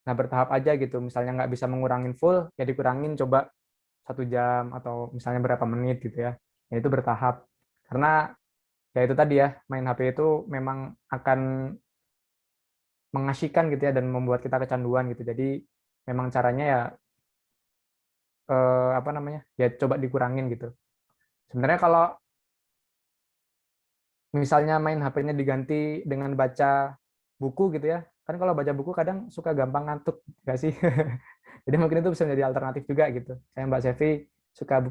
nah bertahap aja gitu. Misalnya nggak bisa mengurangin full, ya dikurangin coba 1 jam atau misalnya berapa menit gitu ya. Ya itu bertahap. Karena ya itu tadi ya, main HP itu memang akan mengasihkan gitu ya dan membuat kita kecanduan gitu. Jadi memang caranya ya apa namanya? Ya coba dikurangin gitu. Sebenarnya kalau misalnya main HP-nya diganti dengan baca buku gitu ya. Kan kalau baca buku kadang suka gampang ngantuk, nggak sih? Jadi mungkin itu bisa menjadi alternatif juga gitu. Saya Mbak Sevi suka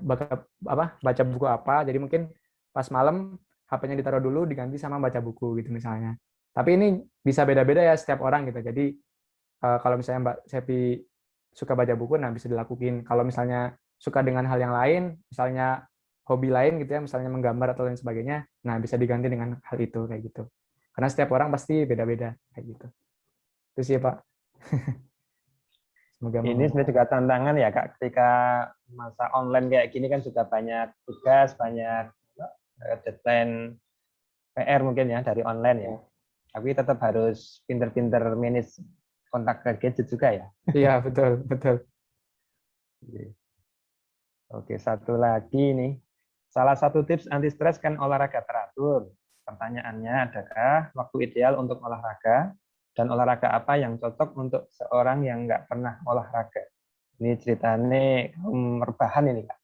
baca buku apa, jadi mungkin pas malam HP-nya ditaruh dulu diganti sama baca buku gitu misalnya. Tapi ini bisa beda-beda ya setiap orang gitu. Jadi kalau misalnya Mbak Sevi suka baca buku, nah bisa dilakuin. Kalau misalnya suka dengan hal yang lain, misalnya hobi lain gitu ya, misalnya menggambar atau lain sebagainya, nah bisa diganti dengan hal itu kayak gitu. Karena setiap orang pasti beda-beda kayak gitu. Itu sih Pak. Semoga Ini sebenarnya membantu. juga tantangan ya Kak, ketika masa online kayak gini kan juga banyak tugas, banyak deadline PR mungkin ya dari online ya. Tapi tetap harus pinter-pinter manage kontak ke gadget juga ya. Iya betul betul. Oke, satu lagi nih. Salah satu tips anti stres kan olahraga teratur. Pertanyaannya, adakah waktu ideal untuk olahraga dan olahraga apa yang cocok untuk seorang yang nggak pernah olahraga? Ini ceritanya rebahan ini Kak.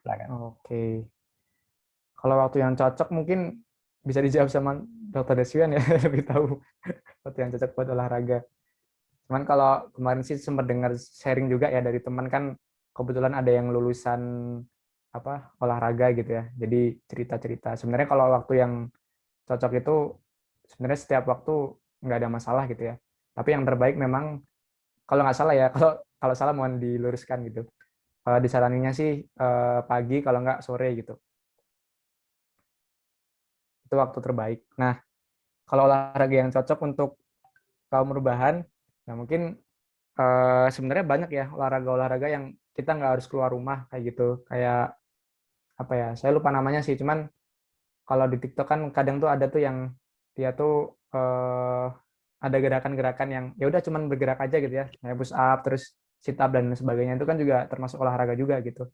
Silakan. Oke. Kalau waktu yang cocok mungkin bisa dijawab sama Dokter Deswian ya, lebih tahu waktu yang cocok buat olahraga. Cuman kalau kemarin sih sempat dengar sharing juga ya dari teman kan kebetulan ada yang lulusan apa olahraga gitu ya. Jadi cerita-cerita. Sebenarnya kalau waktu yang cocok itu sebenarnya setiap waktu nggak ada masalah gitu ya. Tapi yang terbaik memang kalau nggak salah ya, kalau kalau salah mohon diluruskan gitu. Disaraninnya sih pagi kalau nggak sore gitu. Itu waktu terbaik. Nah, kalau olahraga yang cocok untuk kaum rebahan, nah mungkin sebenarnya banyak ya olahraga-olahraga yang kita nggak harus keluar rumah kayak gitu. Kayak apa ya? Saya lupa namanya sih. Cuman kalau di TikTok kan kadang tuh ada tuh yang dia tuh ada gerakan-gerakan yang ya udah cuman bergerak aja gitu ya, kayak push up, terus sit up dan sebagainya itu kan juga termasuk olahraga juga gitu.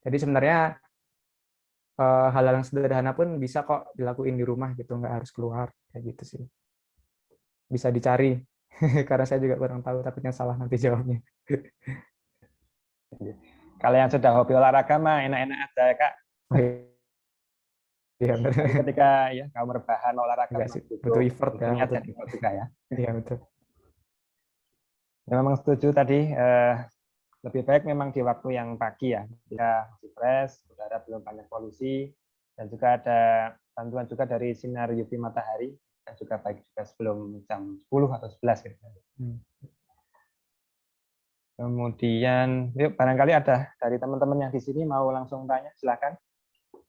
Jadi sebenarnya hal-hal yang sederhana pun bisa kok dilakuin di rumah gitu, nggak harus keluar kayak gitu sih. Bisa dicari karena saya juga kurang tahu, takutnya salah nanti jawabnya. Kalau yang sudah hobi olahraga mah enak-enak aja ya Kak. Oh iya Tapi benar. ketika ya kamu rebahan olahraga Enggak memang sih, butuh butuh effort butuh ya, niat butuh. dan effort juga ya. Iya betul. Ya, memang setuju tadi lebih baik memang di waktu yang pagi ya. Jika masih fresh, udara belum banyak polusi, dan juga ada bantuan juga dari sinar UV matahari, dan juga baik juga sebelum jam 10 atau 11 gitu. Kemudian, yuk barangkali ada dari teman-teman yang di sini mau langsung tanya, silakan.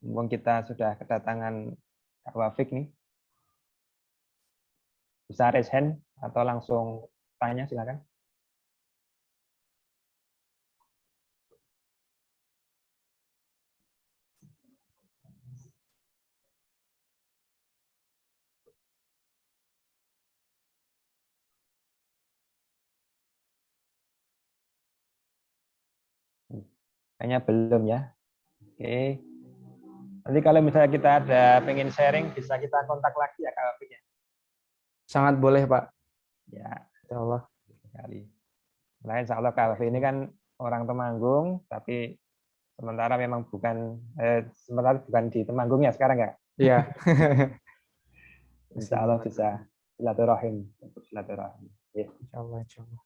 Mumpung kita sudah kedatangan Kak Wafik nih. Bisa raise hand atau langsung tanya, silakan. Kayaknya belum ya. Oke. Nanti kalau misalnya kita ada pengen sharing, bisa kita kontak lagi ya Kak Wafik ya. Sangat boleh Pak. Ya, Insya Allah. sekali. Nah, insya Allah Kak Wafik ini kan orang Temanggung, tapi sementara bukan di Temanggung ya sekarang ya. Iya. Insya Masih. Allah bisa silaturahim. Silaturahim. Ya. Insya Allah, insya Allah.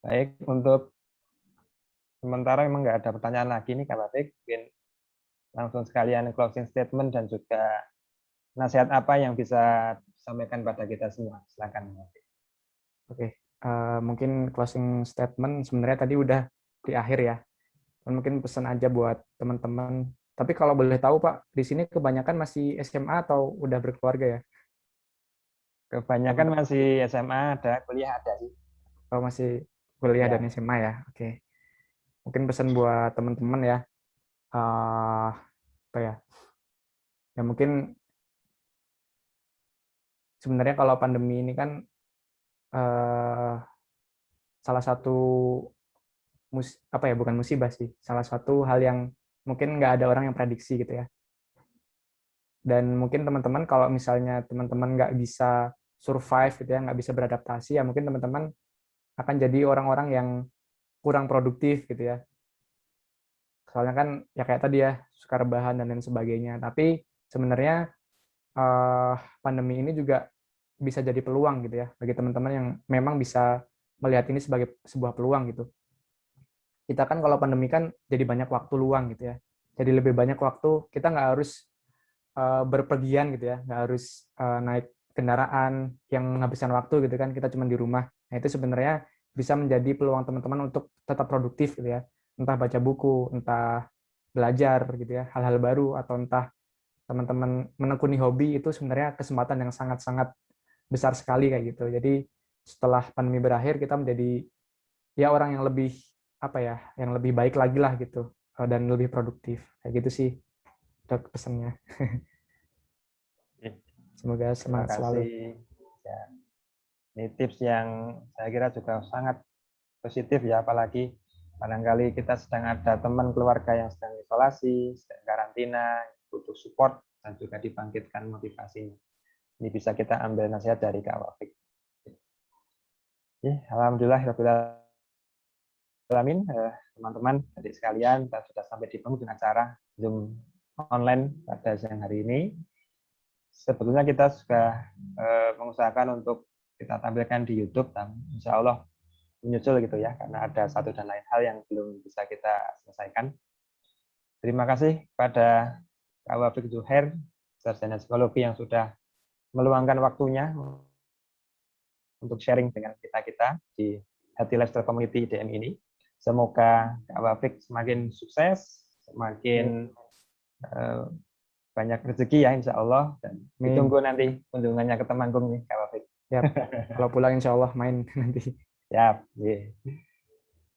Baik, untuk sementara memang nggak ada pertanyaan lagi nih Kak Wafik. Mungkin langsung sekalian closing statement dan juga nasihat apa yang bisa disampaikan pada kita semua. Silakan. Oke. Mungkin closing statement sebenarnya tadi udah di akhir ya. Mungkin pesan aja buat teman-teman. Tapi kalau boleh tahu Pak, di sini kebanyakan masih SMA atau udah berkeluarga ya? Kebanyakan masih SMA, ada kuliah ada sih. Kalau masih kuliah dan Ya. SMA ya, oke. Mungkin pesan buat teman-teman ya, apa ya? Ya mungkin sebenarnya kalau pandemi ini kan salah satu bukan musibah sih, salah satu hal yang mungkin nggak ada orang yang prediksi gitu ya. Dan mungkin teman-teman kalau misalnya teman-teman nggak bisa survive gitu ya, nggak bisa beradaptasi, ya mungkin teman-teman akan jadi orang-orang yang kurang produktif gitu ya. Soalnya kan ya kayak tadi ya, suka rebahan dan lain sebagainya. Tapi sebenarnya pandemi ini juga bisa jadi peluang gitu ya bagi teman-teman yang memang bisa melihat ini sebagai sebuah peluang gitu. Kita kan kalau pandemi kan jadi banyak waktu luang gitu ya. Jadi lebih banyak waktu, kita nggak harus berpergian gitu ya, nggak harus naik kendaraan yang menghabiskan waktu gitu kan, kita cuma di rumah. Nah itu sebenarnya bisa menjadi peluang teman-teman untuk tetap produktif gitu ya, entah baca buku, entah belajar gitu ya, hal-hal baru, atau entah teman-teman menekuni hobi, itu sebenarnya kesempatan yang sangat-sangat besar sekali kayak gitu. Jadi setelah pandemi berakhir, kita menjadi ya orang yang lebih yang lebih baik lagi lah gitu, dan lebih produktif kayak gitu sih Dok, pesannya. Semoga Terima semangat selalu. kasih. Ya, ini tips yang saya kira juga sangat positif ya, apalagi barangkali kita sedang ada teman keluarga yang sedang isolasi, sedang karantina, butuh support dan juga dibangkitkan motivasinya. Ini bisa kita ambil nasihat dari Kak Wafik. Alhamdulillah, teman-teman, adik sekalian, kita sudah sampai di penghujung acara Zoom online pada siang hari ini. Sebetulnya kita sudah mengusahakan untuk kita tampilkan di YouTube, dan insya Allah menyusul gitu ya, karena ada satu dan lain hal yang belum bisa kita selesaikan. Terima kasih kepada Kak Wafik Zuhair, sarjana psikologi, yang sudah meluangkan waktunya untuk sharing dengan kita di Healthy Lifestyle Community IDM ini. Semoga Kak Wafik semakin sukses, semakin banyak rezeki ya insya Allah, dan ditunggu nanti kunjungannya ke Temanggung nih Kak Wafik. Ya, kalau pulang insya Allah main nanti. Siap.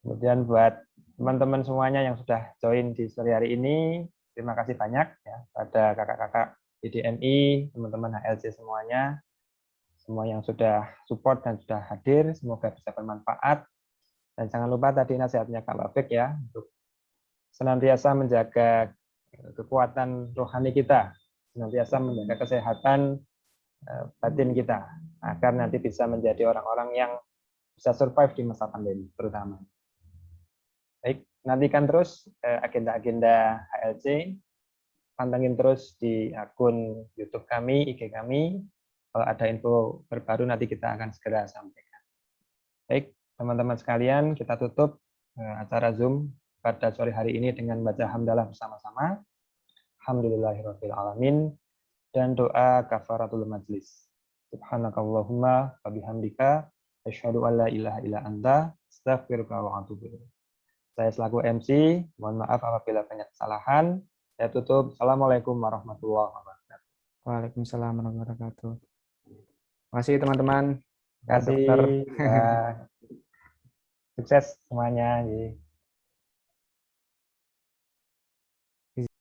Kemudian buat teman-teman semuanya yang sudah join di sore hari ini, terima kasih banyak ya pada kakak-kakak IDMI, teman-teman HLC semuanya, semua yang sudah support dan sudah hadir, semoga bisa bermanfaat. Dan jangan lupa tadi nasihatnya Kak Wafik ya, untuk senantiasa menjaga kekuatan rohani kita, senantiasa menjaga kesehatan batin kita, agar nanti bisa menjadi orang-orang yang bisa survive di masa pandemi terutama. Baik, nantikan terus agenda-agenda HLC, pantengin terus di akun YouTube kami, IG kami. Kalau ada info terbaru nanti kita akan segera sampaikan. Baik, teman-teman sekalian, kita tutup acara Zoom pada sore hari ini dengan baca hamdalah bersama-sama. Alhamdulillahirabbil alamin, dan doa kafaratul majlis. Subhanakallahumma wa bihamdika asyhadu an la ilaha illa anta astaghfiruka wa atubu ilaik. Saya selaku MC, mohon maaf apabila banyak kesalahan. Saya tutup. Assalamualaikum warahmatullahi wabarakatuh. Waalaikumsalam warahmatullahi wabarakatuh. Terima kasih teman-teman. Terima kasih. Sukses semuanya.